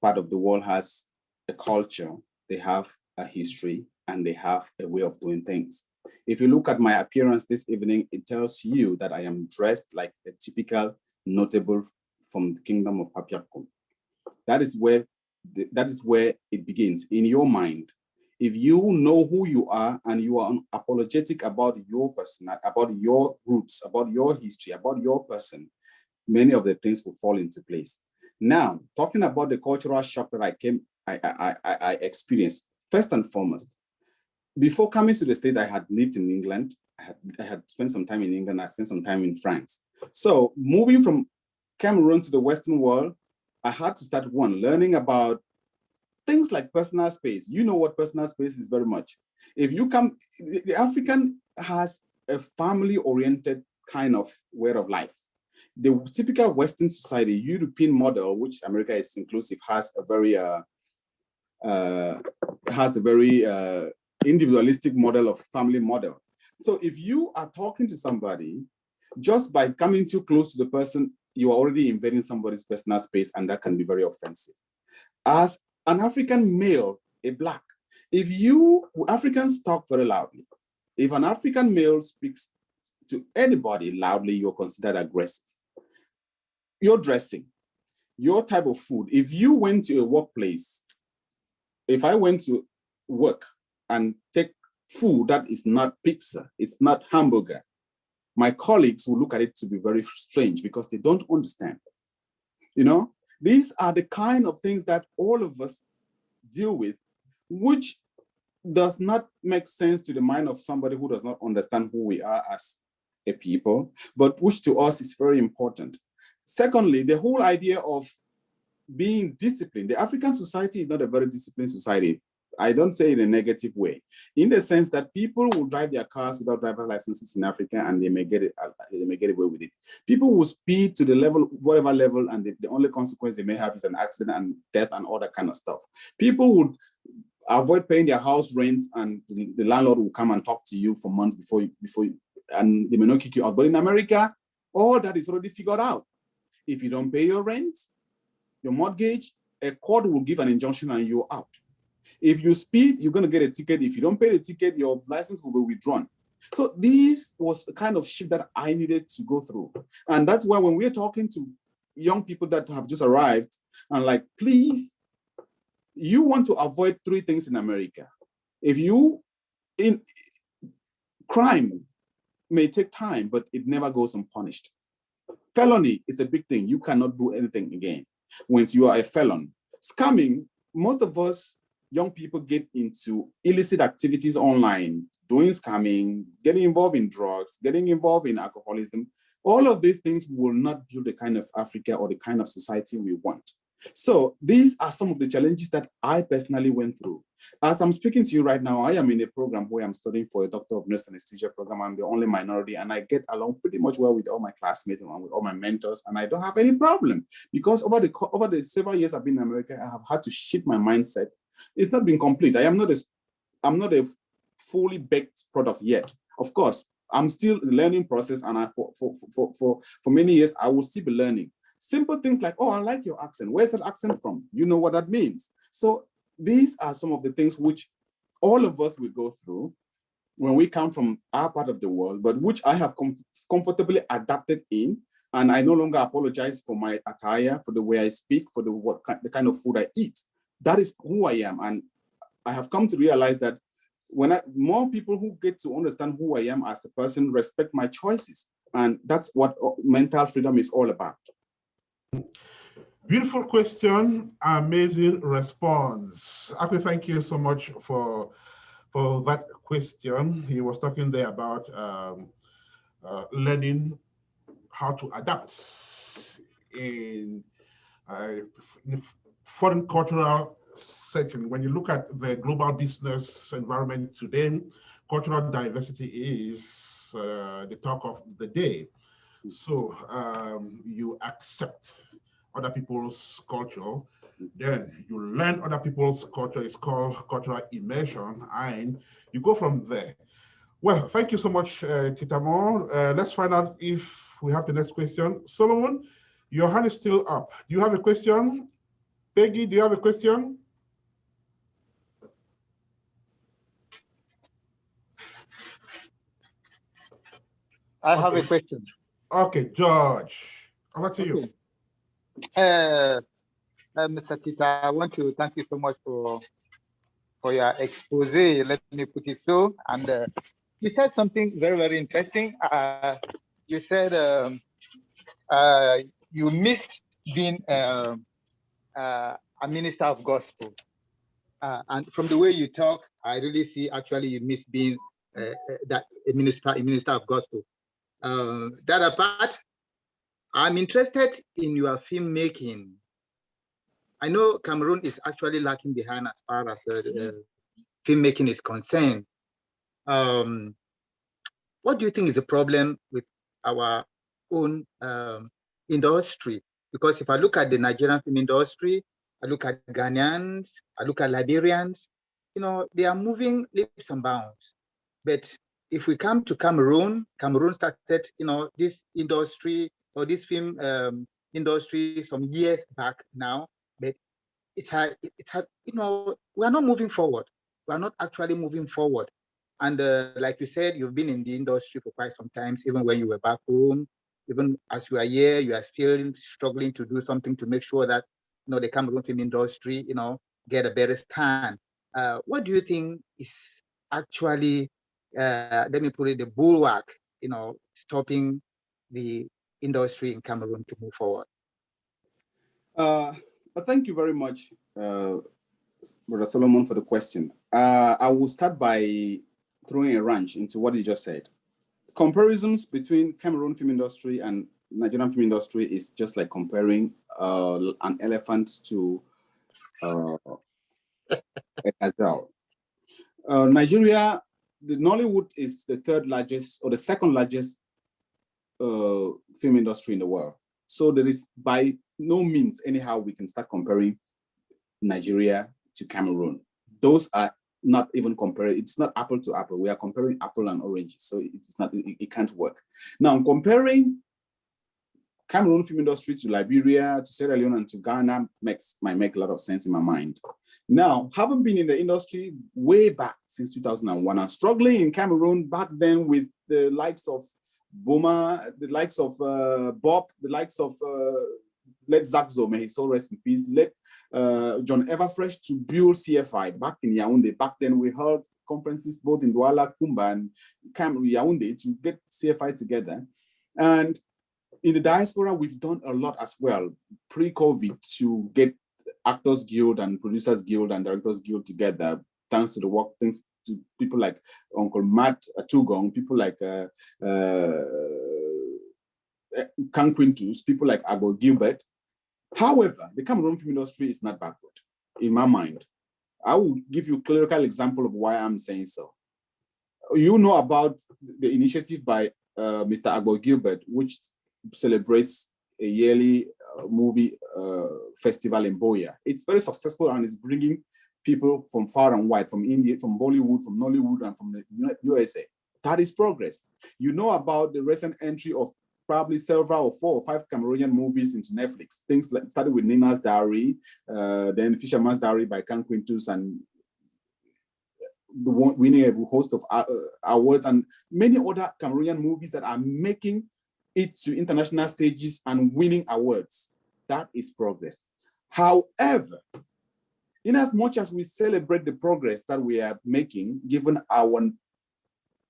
S4: part of the world has a culture, they have a history, and they have a way of doing things. If you look at my appearance this evening, it tells you that I am dressed like a typical notable from the kingdom of Papyakum. That is where it begins in your mind. If you know who you are and you are unapologetic about your person, about your roots, about your history, about your person, many of the things will fall into place. Now, talking about the cultural shock that I experienced, first and foremost, before coming to the state, I had lived in England. I had spent some time in England. I spent some time in France. So moving from Cameroon to the Western world, I had to start learning about things like personal space. You know what personal space is very much. If you come, the African has a family-oriented kind of way of life. The typical Western society, European model, which America is inclusive, has a very individualistic model of family model. So if you are talking to somebody, just by coming too close to the person, you are already invading somebody's personal space, and that can be very offensive. As an African male, a black, Africans talk very loudly. If an African male speaks to anybody loudly, you're considered aggressive. Your dressing, your type of food. If you went to a workplace, if I went to work and take food that is not pizza, it's not hamburger, my colleagues will look at it to be very strange because they don't understand. You know, these are the kind of things that all of us deal with, which does not make sense to the mind of somebody who does not understand who we are as a people, but which to us is very important. Secondly, the whole idea of being disciplined. The African society is not a very disciplined society. I don't say it in a negative way, in the sense that people will drive their cars without driver's licenses in Africa, and they may get away with it. People will speed to the level, whatever level, and the only consequence they may have is an accident and death and all that kind of stuff. People would avoid paying their house rents, and the landlord will come and talk to you for months before you, and they may not kick you out. But in America, all that is already figured out. If you don't pay your rent, your mortgage, a court will give an injunction and you're out. If you speed, you're going to get a ticket. If you don't pay the ticket, your license will be withdrawn. So this was the kind of shit that I needed to go through. And that's why when we're talking to young people that have just arrived, and like, please, you want to avoid 3 things in America. Crime may take time, but it never goes unpunished. Felony is a big thing. You cannot do anything again once you are a felon. Scamming, most of us young people get into illicit activities online, doing scamming, getting involved in drugs, getting involved in alcoholism. All of these things will not build the kind of Africa or the kind of society we want. So these are some of the challenges that I personally went through. As I'm speaking to you right now, I am in a program where I'm studying for a Doctor of Nurse Anesthesia program. I'm the only minority, and I get along pretty much well with all my classmates and with all my mentors, and I don't have any problem because over the several years I've been in America, I have had to shift my mindset. It's not been complete. I'm not a fully baked product yet. Of course, I'm still in the learning process, and for many years I will still be learning. Simple things like, oh, I like your accent. Where's that accent from? You know what that means. So these are some of the things which all of us will go through when we come from our part of the world, but which I have comfortably adapted in. And I no longer apologize for my attire, for the way I speak, for the kind of food I eat. That is who I am. And I have come to realize that more people who get to understand who I am as a person respect my choices. And that's what mental freedom is all about.
S1: Beautiful question, amazing response. Akwe, thank you so much for that question. He was talking there about learning how to adapt in foreign cultural setting. When you look at the global business environment today, cultural diversity is the talk of the day. So you accept other people's culture, then you learn other people's culture. It's called cultural immersion, and you go from there. Well, thank you so much, Titamo. Let's find out if we have the next question. Solomon, your hand is still up. Do you have a question? Peggy, do you have a question?
S8: I have a question.
S1: Okay, George, over to you.
S8: Mr. Tita, I want to thank you so much for your expose. Let me put it so. And you said something very, very interesting. You said you missed being a minister of gospel. And from the way you talk, I really see actually you miss being a minister of gospel. That apart, I'm interested in your filmmaking. I know Cameroon is actually lacking behind as far as filmmaking is concerned. What do you think is the problem with our own industry? Because if I look at the Nigerian film industry, I look at Ghanaians, I look at Liberians, they are moving leaps and bounds. But if we come to Cameroon started, this industry or this film industry some years back now, but we are not moving forward. We are not actually moving forward. And like you said, you've been in the industry for quite some time, even when you were back home, even as you are here, you are still struggling to do something to make sure that, the Cameroon film industry, get a better stand. What do you think is actually, let me put it, the bulwark, stopping the industry in Cameroon to move forward?
S4: Thank you very much, Brother Solomon, for the question. I will start by throwing a wrench into what you just said. Comparisons between Cameroon film industry and Nigerian film industry is just like comparing an elephant to a gazelle. Nigeria, the Nollywood is the third largest or the second largest film industry in the world. So there is by no means anyhow we can start comparing Nigeria to Cameroon. Those are not even compared. It's not apple to apple. We are comparing apple and oranges. So it's not. It can't work. Now comparing Cameroon film industry to Liberia, to Sierra Leone, and to Ghana might make a lot of sense in my mind. Now, having been in the industry way back since 2001 and struggling in Cameroon back then with the likes of Boma, the likes of Bob, the likes of let Zaxo, may his soul rest in peace, let John Everfresh to build CFI back in Yaoundé. Back then we held conferences both in Douala, Kumba, and Yaoundé to get CFI together. And in the diaspora, we've done a lot as well, pre-COVID, to get Actors Guild and Producers Guild and Directors Guild together, thanks to the work, thanks to people like Uncle Matt Atugong, people like Can Quintus, people like Agbo Gilbert. However, the Cameroon film industry is not backward, in my mind. I will give you a clerical example of why I'm saying so. You know about the initiative by Mr. Agbo Gilbert, which celebrates a yearly movie festival in Boya. It's very successful and is bringing people from far and wide, from India, from Bollywood, from Nollywood, and from the USA. That is progress. You know about the recent entry of probably several or 4 or 5 Cameroonian movies into Netflix. Things like started with Nina's Diary, then Fisherman's Diary by Can Quintus, and winning a host of awards, and many other Cameroonian movies that are making it to international stages and winning awards. That is progress. However, in as much as we celebrate the progress that we are making, given our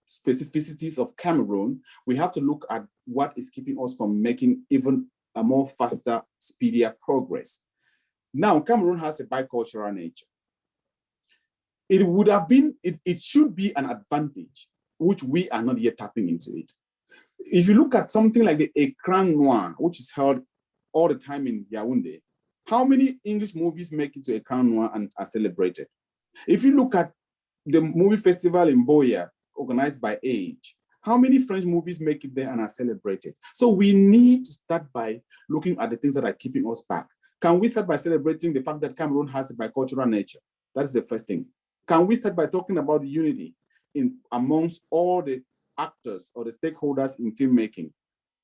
S4: specificities of Cameroon, we have to look at what is keeping us from making even a more faster, speedier progress. Now, Cameroon has a bicultural nature. It would have been, it should be an advantage, which we are not yet tapping into it. If you look at something like the Écran Noir, which is held all the time in Yaoundé, how many English movies make it to Écran Noir and are celebrated? If you look at the movie festival in Boya, organized by Age, how many French movies make it there and are celebrated? So we need to start by looking at the things that are keeping us back. Can we start by celebrating the fact that Cameroon has a bicultural nature? That's the first thing. Can we start by talking about the unity amongst all the actors or the stakeholders in filmmaking?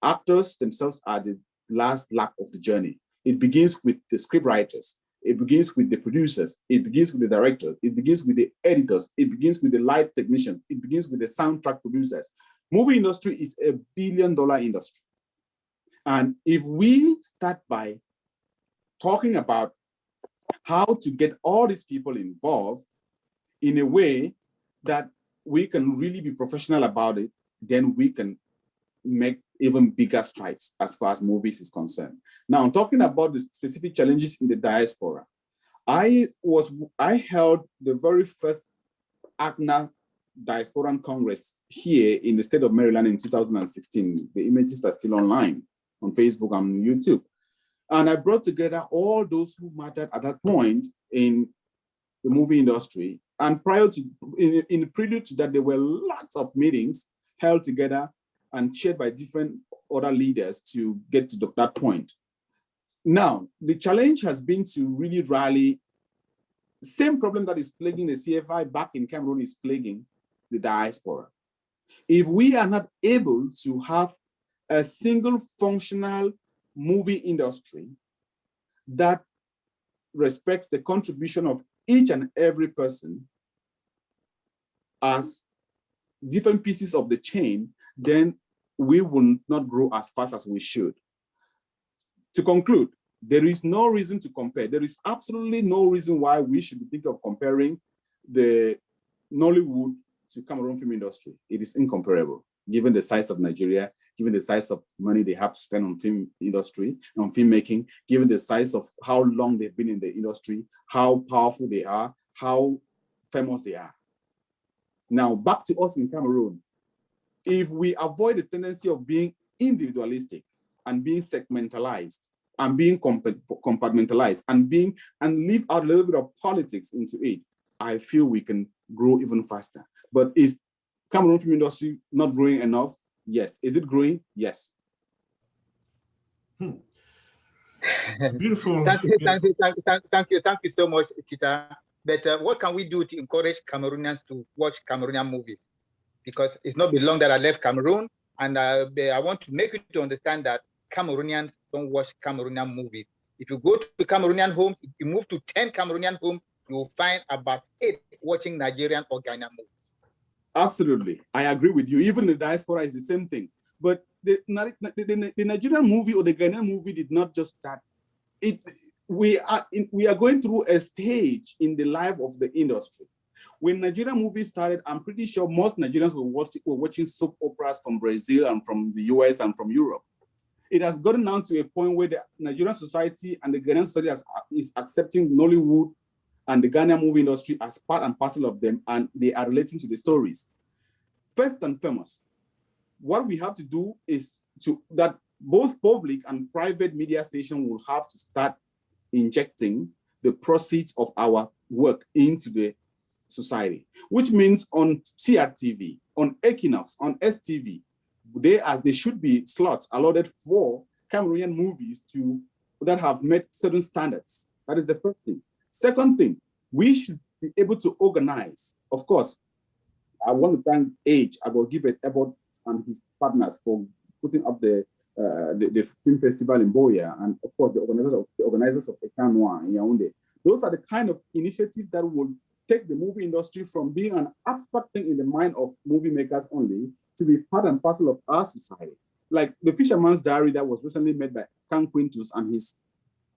S4: Actors themselves are the last lap of the journey. It begins with the scriptwriters. It begins with the producers. It begins with the directors. It begins with the editors. It begins with the light technicians. It begins with the soundtrack producers. Movie industry is $1 billion industry. And if we start by talking about how to get all these people involved in a way that we can really be professional about it, then we can make even bigger strides as far as movies is concerned. Now, I'm talking about the specific challenges in the diaspora. I held the very first ACNA Diasporan Congress here in the state of Maryland in 2016. The images are still online on Facebook and YouTube. And I brought together all those who mattered at that point in the movie industry. And prior to, in prelude to that, there were lots of meetings held together and chaired by different other leaders to get to that point. Now, the challenge has been to really rally. Same problem that is plaguing the CFI back in Cameroon is plaguing the diaspora. If we are not able to have a single functional movie industry that respects the contribution of each and every person as different pieces of the chain, then we will not grow as fast as we should. To conclude, there is no reason to compare. There is absolutely no reason why we should think of comparing the Nollywood to Cameroon film industry. It is incomparable, given the size of Nigeria, given the size of money they have to spend on film industry, on filmmaking, given the size of how long they've been in the industry, how powerful they are, how famous they are. Now, back to us in Cameroon. If we avoid the tendency of being individualistic and being segmentalized and being compartmentalized and leave out a little bit of politics into it, I feel we can grow even faster. But is Cameroon film industry not growing enough? Yes. Is it growing? Yes.
S1: Beautiful.
S8: Thank you so much, Tita. But what can we do to encourage Cameroonians to watch Cameroonian movies? Because it's not been long that I left Cameroon, and I want to make you to understand that Cameroonians don't watch Cameroonian movies. If you go to Cameroonian homes, if you move to 10 Cameroonian homes, you will find about 8 watching Nigerian or Ghanaian movies.
S4: Absolutely, I agree with you. Even the diaspora is the same thing. But the Nigerian movie or the Ghanaian movie did not just start. We are going through a stage in the life of the industry. When Nigerian movies started, I'm pretty sure most Nigerians were watching soap operas from Brazil and from the US and from Europe. It has gotten down to a point where the Nigerian society and the Ghanaian society is accepting Nollywood and the Ghanaian movie industry as part and parcel of them, and they are relating to the stories. First and foremost, what we have to do is that both public and private media stations will have to start injecting the proceeds of our work into the society, which means on CRTV, on Equinox, on STV, there should be slots allotted for Cameroonian movies that have met certain standards. That is the first thing. Second thing, we should be able to organize. Of course, I want to thank Age, Agogibet Ebot and his partners for putting up the the film festival in Boya, and of course the organizers of Ecran Noir in Yaoundé. Those are the kind of initiatives that will take the movie industry from being an abstract thing in the mind of movie makers only to be part and parcel of our society. Like The Fisherman's Diary that was recently made by Can Quintus and his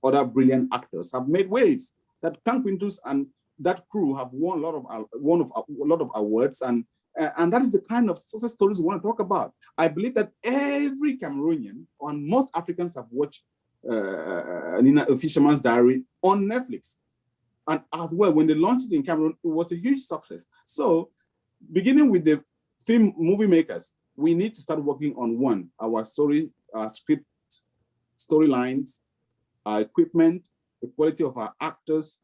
S4: other brilliant actors have made waves. That Can Quintus and that crew have won a lot of awards, and that is the kind of success stories we want to talk about. I believe that every Cameroonian and most Africans have watched A Fisherman's Diary on Netflix. And as well, when they launched it in Cameroon, it was a huge success. So beginning with the film movie makers, we need to start working on our story, our script, storylines, our equipment, the quality of our actors,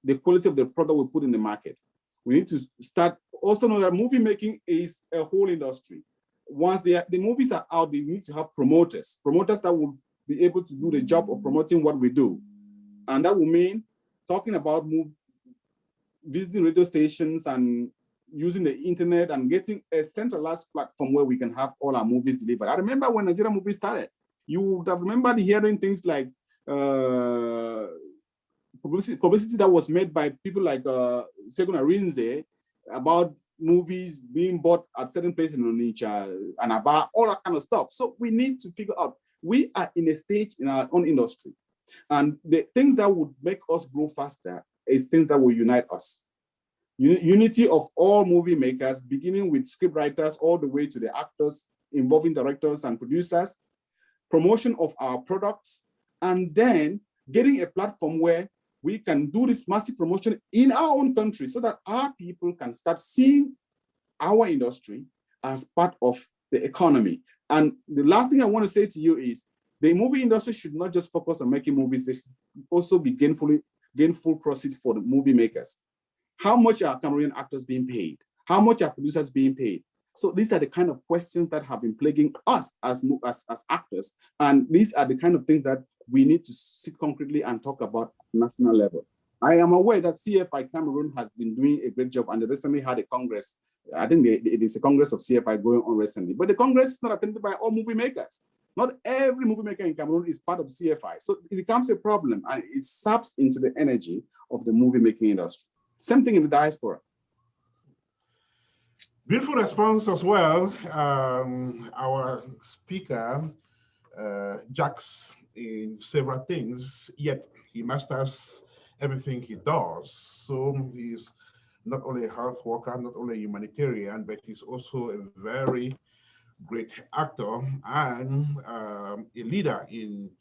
S4: the quality of the product we put in the market. We need to start also know that movie making is a whole industry. Once the movies are out, they need to have promoters that will be able to do the job of promoting what we do. And that will mean talking about visiting radio stations and using the internet and getting a centralized platform where we can have all our movies delivered. I remember when Nigerian movies started, you would have remembered hearing things like publicity that was made by people like Segun Arinze about movies being bought at certain places in Onitsha and about all that kind of stuff. So we need to figure out, we are in a stage in our own industry, and the things that would make us grow faster is things that will unite us. Unity of all movie makers, beginning with script writers all the way to the actors, involving directors and producers, promotion of our products, and then getting a platform where we can do this massive promotion in our own country so that our people can start seeing our industry as part of the economy. And the last thing I want to say to you is the movie industry should not just focus on making movies, they should also be gainful proceeds for the movie makers. How much are Cameroonian actors being paid? How much are producers being paid? So these are the kind of questions that have been plaguing us as actors. And these are the kind of things that we need to sit concretely and talk about at national level. I am aware that CFI Cameroon has been doing a great job, and they recently had a congress. I think it is a congress of CFI going on recently, but the congress is not attended by all movie makers. Not every movie maker in Cameroon is part of CFI. So it becomes a problem, and it saps into the energy of the movie making industry. Same thing in the diaspora.
S1: Beautiful response as well. Our speaker jacks in several things, yet he masters everything he does. So he's not only a health worker, not only a humanitarian, but he's also a very great actor and a leader in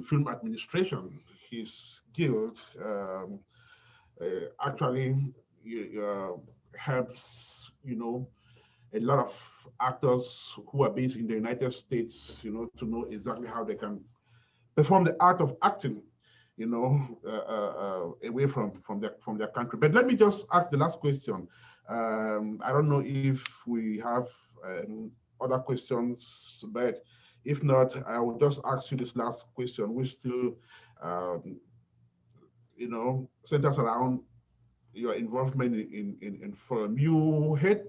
S1: film administration. His guild actually helps, a lot of actors who are based in the United States, to know exactly how they can perform the art of acting, away from their country. But let me just ask the last question. I don't know if we have other questions, but if not, I will just ask you this last question, which still, centers around your involvement in film. You head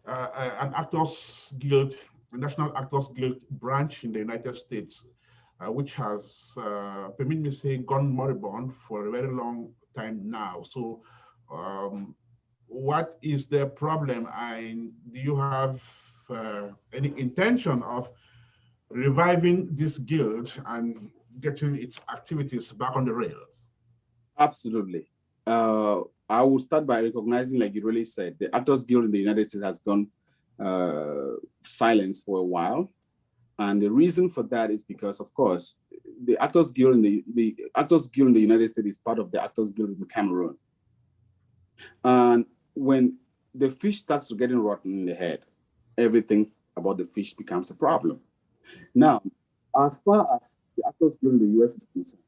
S1: an Actors Guild, the National Actors Guild branch in the United States, which has, permit me say, gone moribund for a very long time now. So what is the problem, and do you have any intention of reviving this guild and getting its activities back on the rails?
S4: Absolutely. I will start by recognizing, like you really said, the Actors Guild in the United States has gone silent for a while. And the reason for that is because, of course, the Actors Guild in the Actors Guild in the United States is part of the Actors Guild in Cameroon. And when the fish starts to getting rotten in the head, everything about the fish becomes a problem. Now, as far as the Actors Guild in the US is concerned,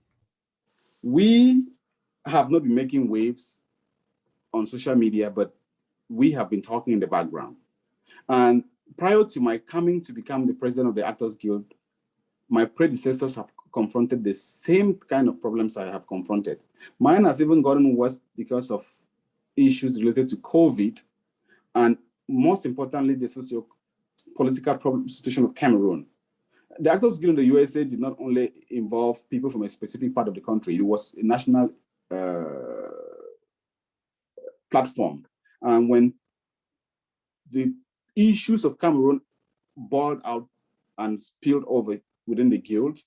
S4: we have not been making waves on social media, but we have been talking in the background. And prior to my coming to become the president of the Actors Guild, my predecessors have confronted the same kind of problems I have confronted. Mine has even gotten worse because of issues related to COVID, and most importantly, the socio-political situation of Cameroon. the Actors Guild in the USA did not only involve people from a specific part of the country, it was a national platform. And when the issues of Cameroon boiled out and spilled over within the guild,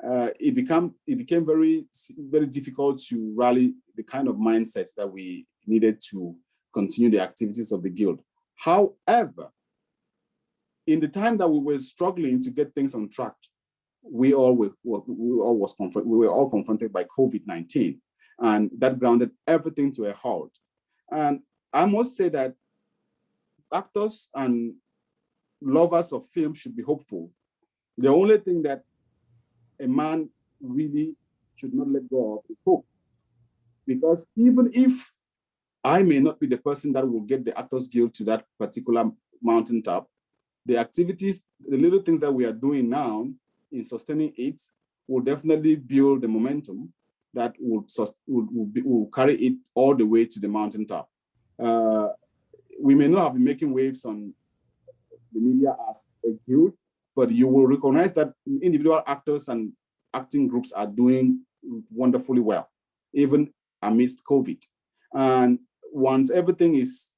S4: it became very, very difficult to rally the kind of mindsets that we needed to continue the activities of the guild. However, in the time that we were struggling to get things on track, we were all confronted by COVID-19, and that grounded everything to a halt. And I must say that actors and lovers of film should be hopeful. The only thing that a man really should not let go of is hope. Because even if I may not be the person that will get the Actors Guild to that particular mountaintop, the activities, the little things that we are doing now in sustaining it will definitely build the momentum that will carry it all the way to the mountaintop. We may not have been making waves on the media as a guild, but you will recognize that individual actors and acting groups are doing wonderfully well, even amidst COVID. And once everything is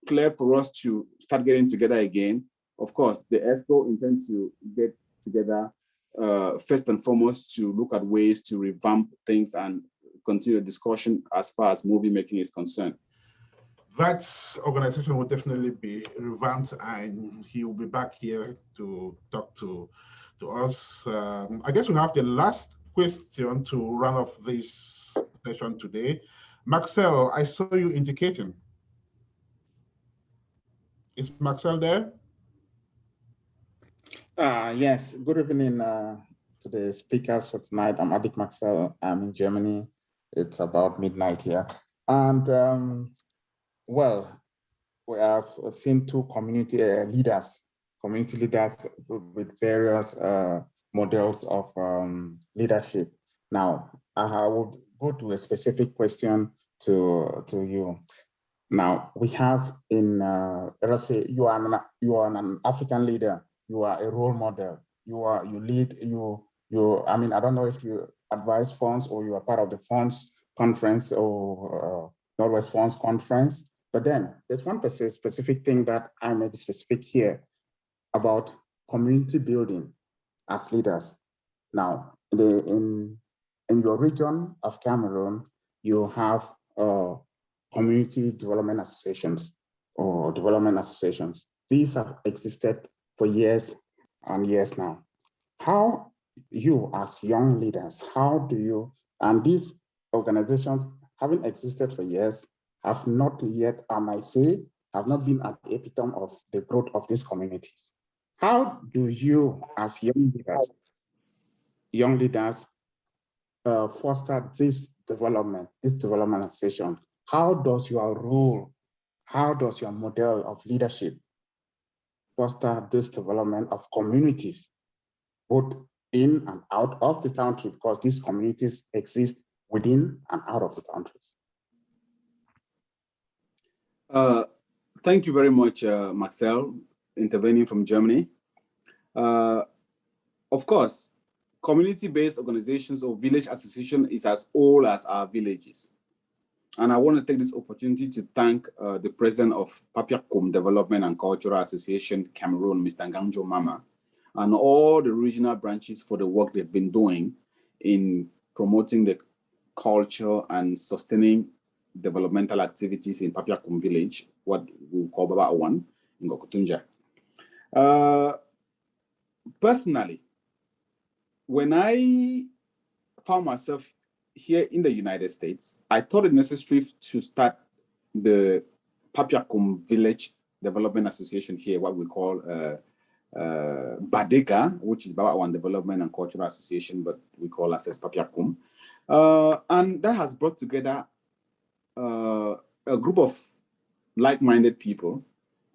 S4: clear for us to start getting together again, of course, the ESCO intends to get together first and foremost to look at ways to revamp things and continue the discussion as far as movie making is concerned.
S1: That organization will definitely be revamped, and he will be back here to talk to us. I guess we have the last question to run off this session today. Maxwell, I saw you indicating. Is Maxwell there?
S9: Yes, good evening to the speakers for tonight. I'm Adik Maxwell. I'm in Germany. It's about midnight here. And well, we have seen two community leaders with various models of leadership. Now, I would go to a specific question to you. Now, we have in, let's say you are an African leader, you are a role model, you lead, I mean, I don't know if you advise funds or you are part of the funds conference or Northwest Funds Conference, but then there's one specific thing that I may be specific here about community building as leaders. Now, in your region of Cameroon, you have community development associations or development associations. These have existed for years and years now. How you as young leaders, how do you, and these organizations having existed for years, have not yet, I might say, have not been at the epitome of the growth of these communities. How do you as young leaders foster this development association? How does your role, how does your model of leadership foster this development of communities, both in and out of the country, because these communities exist within and out of the countries?
S4: Thank you very much, Marcel, intervening from Germany. Of course, community-based organizations or village association is as old as our villages. And I want to take this opportunity to thank the president of Papyakum Development and Cultural Association, Cameroon, Mr. Nganjo Mama, and all the regional branches for the work they've been doing in promoting the culture and sustaining developmental activities in Papyakum village, what we call Baba One in Gokutunja. Personally, when I found myself here in the United States, I thought it necessary to start the Papyakum Village Development Association here, what we call Badeka, which is Baba One Development and Cultural Association, but we call ourselves Papyakum. And that has brought together a group of like-minded people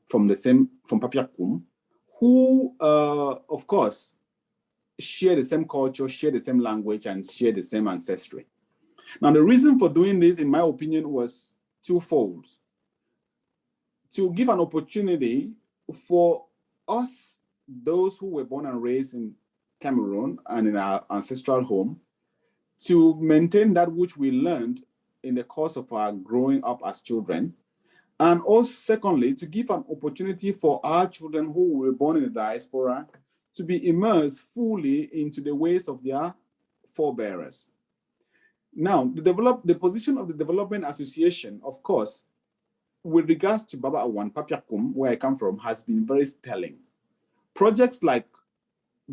S4: from Papyakum who, of course, share the same culture, share the same language, and share the same ancestry. Now, the reason for doing this, in my opinion, was twofold. To give an opportunity for us those who were born and raised in Cameroon and in our ancestral home to maintain that which we learned in the course of our growing up as children. And also, secondly, to give an opportunity for our children who were born in the diaspora to be immersed fully into the ways of their forebearers. Now, the position of the Development Association, of course, with regards to Baba Awan, Papyakum, where I come from, has been very sterling. Projects like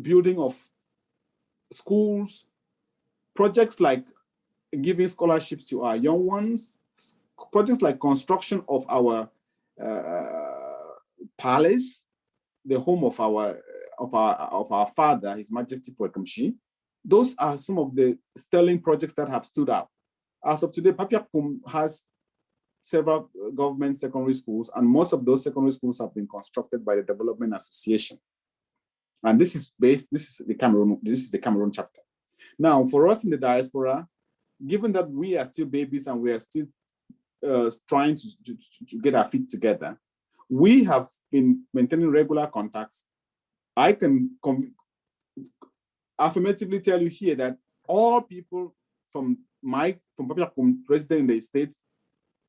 S4: building of schools, projects like giving scholarships to our young ones, projects like construction of our palace, the home of our father, His Majesty Papyakum. Those are some of the sterling projects that have stood out. As of today, Papyakum has several government secondary schools, and most of those secondary schools have been constructed by the Development Association. And this is the Cameroon chapter. Now, for us in the diaspora, given that we are still babies and we are still trying to get our feet together, we have been maintaining regular contacts. I can affirmatively tell you here that all people from Papyakum resident in the States,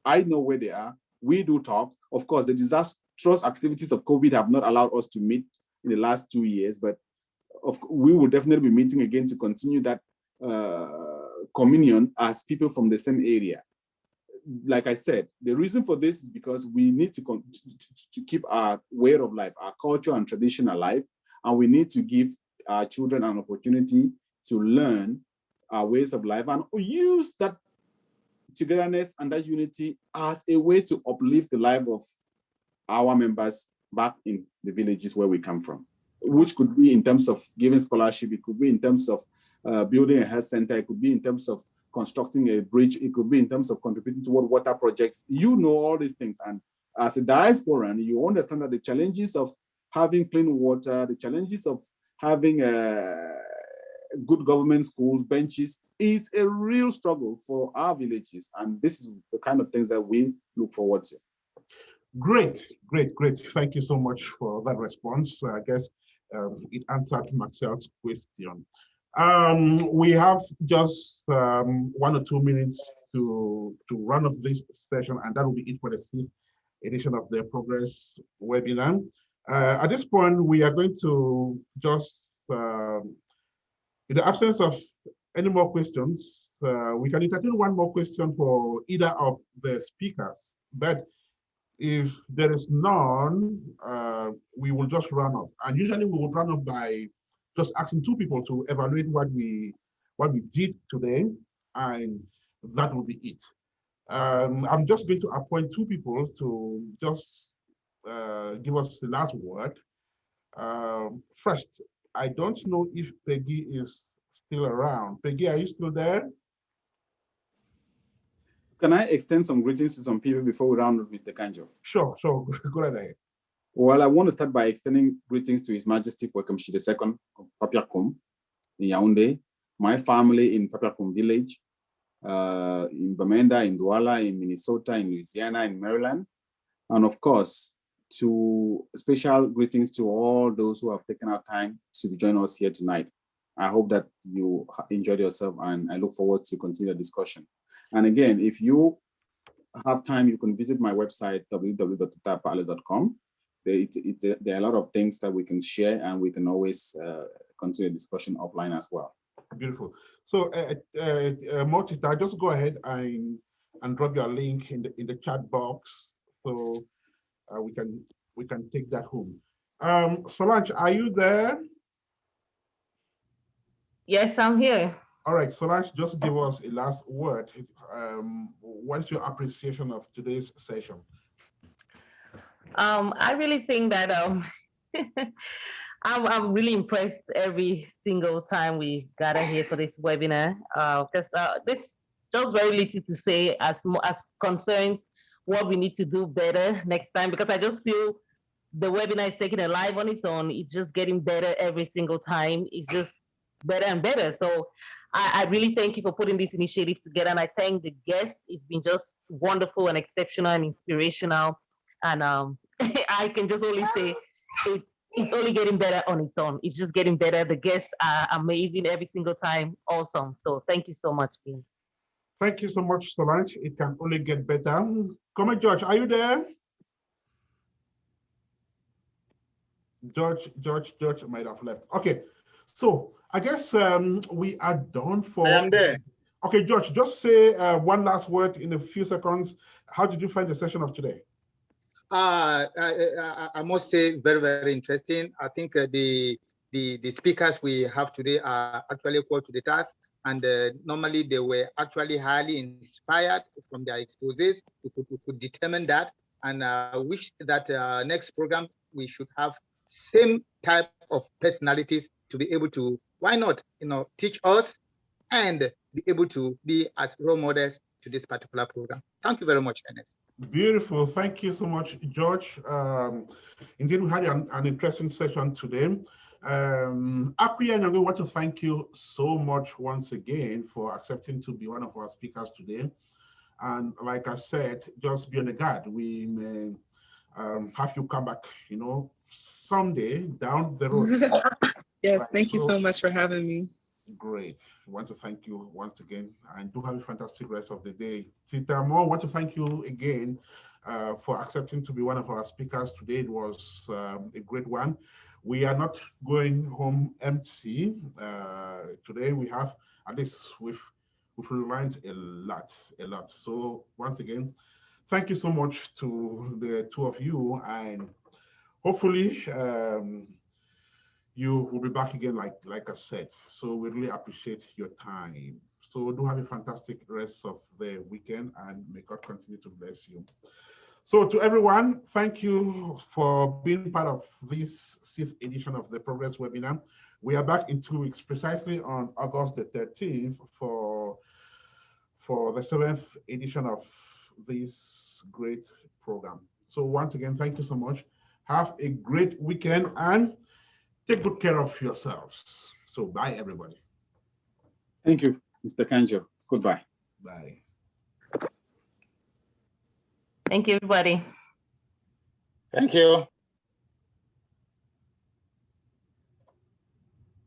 S4: I know where they are. We do talk. Of course, the disastrous activities of COVID have not allowed us to meet in the last 2 years, but we will definitely be meeting again to continue that communion as people from the same area. Like I said, the reason for this is because we need to keep our way of life, our culture and tradition alive, and we need to give our children an opportunity to learn our ways of life and use that togetherness and that unity as a way to uplift the life of our members back in the villages where we come from, which could be in terms of giving scholarship, it could be in terms of building a health center, it could be in terms of constructing a bridge, it could be in terms of contributing toward water projects. You know all these things, and as a diasporan, you understand that the challenges of having clean water, the challenges of having good government schools, benches, is a real struggle for our villages. And this is the kind of things that we look forward to.
S1: Great. Thank you so much for that response. I guess it answered Marcel's question. We have just 1 or 2 minutes to run up this session, and that will be it for the 6th edition of the Progress webinar. At this point, we are going to just, in the absence of any more questions, we can entertain one more question for either of the speakers. But if there is none, we will just run up. And usually we will run up by just asking 2 people to evaluate what we did today, and that will be it. I'm just going to appoint 2 people to just give us the last word. First, I don't know if Peggy is still around. Peggy, are you still there?
S4: Can I extend some greetings to some people before we round up, Mr. Kanjo?
S1: Sure, go right ahead.
S4: Well, I want to start by extending greetings to His Majesty Papyakum II of Papyakum in Yaoundé, my family in Papyakum village, in Bamenda, in Douala, in Minnesota, in Louisiana, in Maryland, and of course, special greetings to all those who have taken our time to join us here tonight. I hope that you enjoyed yourself, and I look forward to continue the discussion. And again, if you have time, you can visit my website, www.tutapale.com. There are a lot of things that we can share, and we can always continue the discussion offline as well.
S1: Beautiful. So, Motita, just go ahead and drop your link in the chat box, so we can take that home. Solange, are you there?
S6: Yes, I'm here.
S1: All right, Solange, just give us a last word. What's your appreciation of today's session?
S6: I really think that I'm really impressed every single time we gather here for this webinar. Because this just very little to say as concerns what we need to do better next time, because I just feel the webinar is taking a life on its own. It's just getting better every single time. It's just better and better. So I really thank you for putting this initiative together, and I thank the guests. It's been just wonderful and exceptional and inspirational. And I can just only say it's only getting better on its own. It's just getting better. The guests are amazing every single time. Awesome. So thank you so much, team.
S1: Thank you so much, Solange. It can only get better. Come on, George, are you there? George might have left. Okay, so I guess we are done for.
S8: I am there.
S1: Okay, George, just say one last word in a few seconds. How did you find the session of today?
S8: I must say very, very interesting. I think the speakers we have today are actually equal to the task, and normally they were actually highly inspired from their exposés. We could determine that, and I wish that next program we should have same type of personalities to be able to, why not, teach us and be able to be as role models to this particular program. Thank you very much, Ernest.
S1: Beautiful. Thank you so much, George. Indeed, we had an interesting session today. Akwi and I want to thank you so much once again for accepting to be one of our speakers today. And like I said, just be on the guard. We may have you come back, someday down the road.
S2: Yes,
S1: right.
S2: Thank you so much for having me.
S1: Great. I want to thank you once again, and do have a fantastic rest of the day. Tita Mo, I want to thank you again for accepting to be one of our speakers today. It was a great one. We are not going home empty. Today we have, at least we've learned a lot. So once again, thank you so much to the two of you, and hopefully you will be back again, like I said. So we really appreciate your time. So do have a fantastic rest of the weekend, and may God continue to bless you. So to everyone, thank you for being part of this 6th edition of the Progress webinar. We are back in 2 weeks, precisely on August the 13th for the 7th edition of this great program. So once again, thank you so much. Have a great weekend, and take good care of yourselves. So bye, everybody.
S4: Thank you, Mr. Kanjo. Goodbye.
S1: Bye.
S6: Thank you, everybody.
S8: Thank you.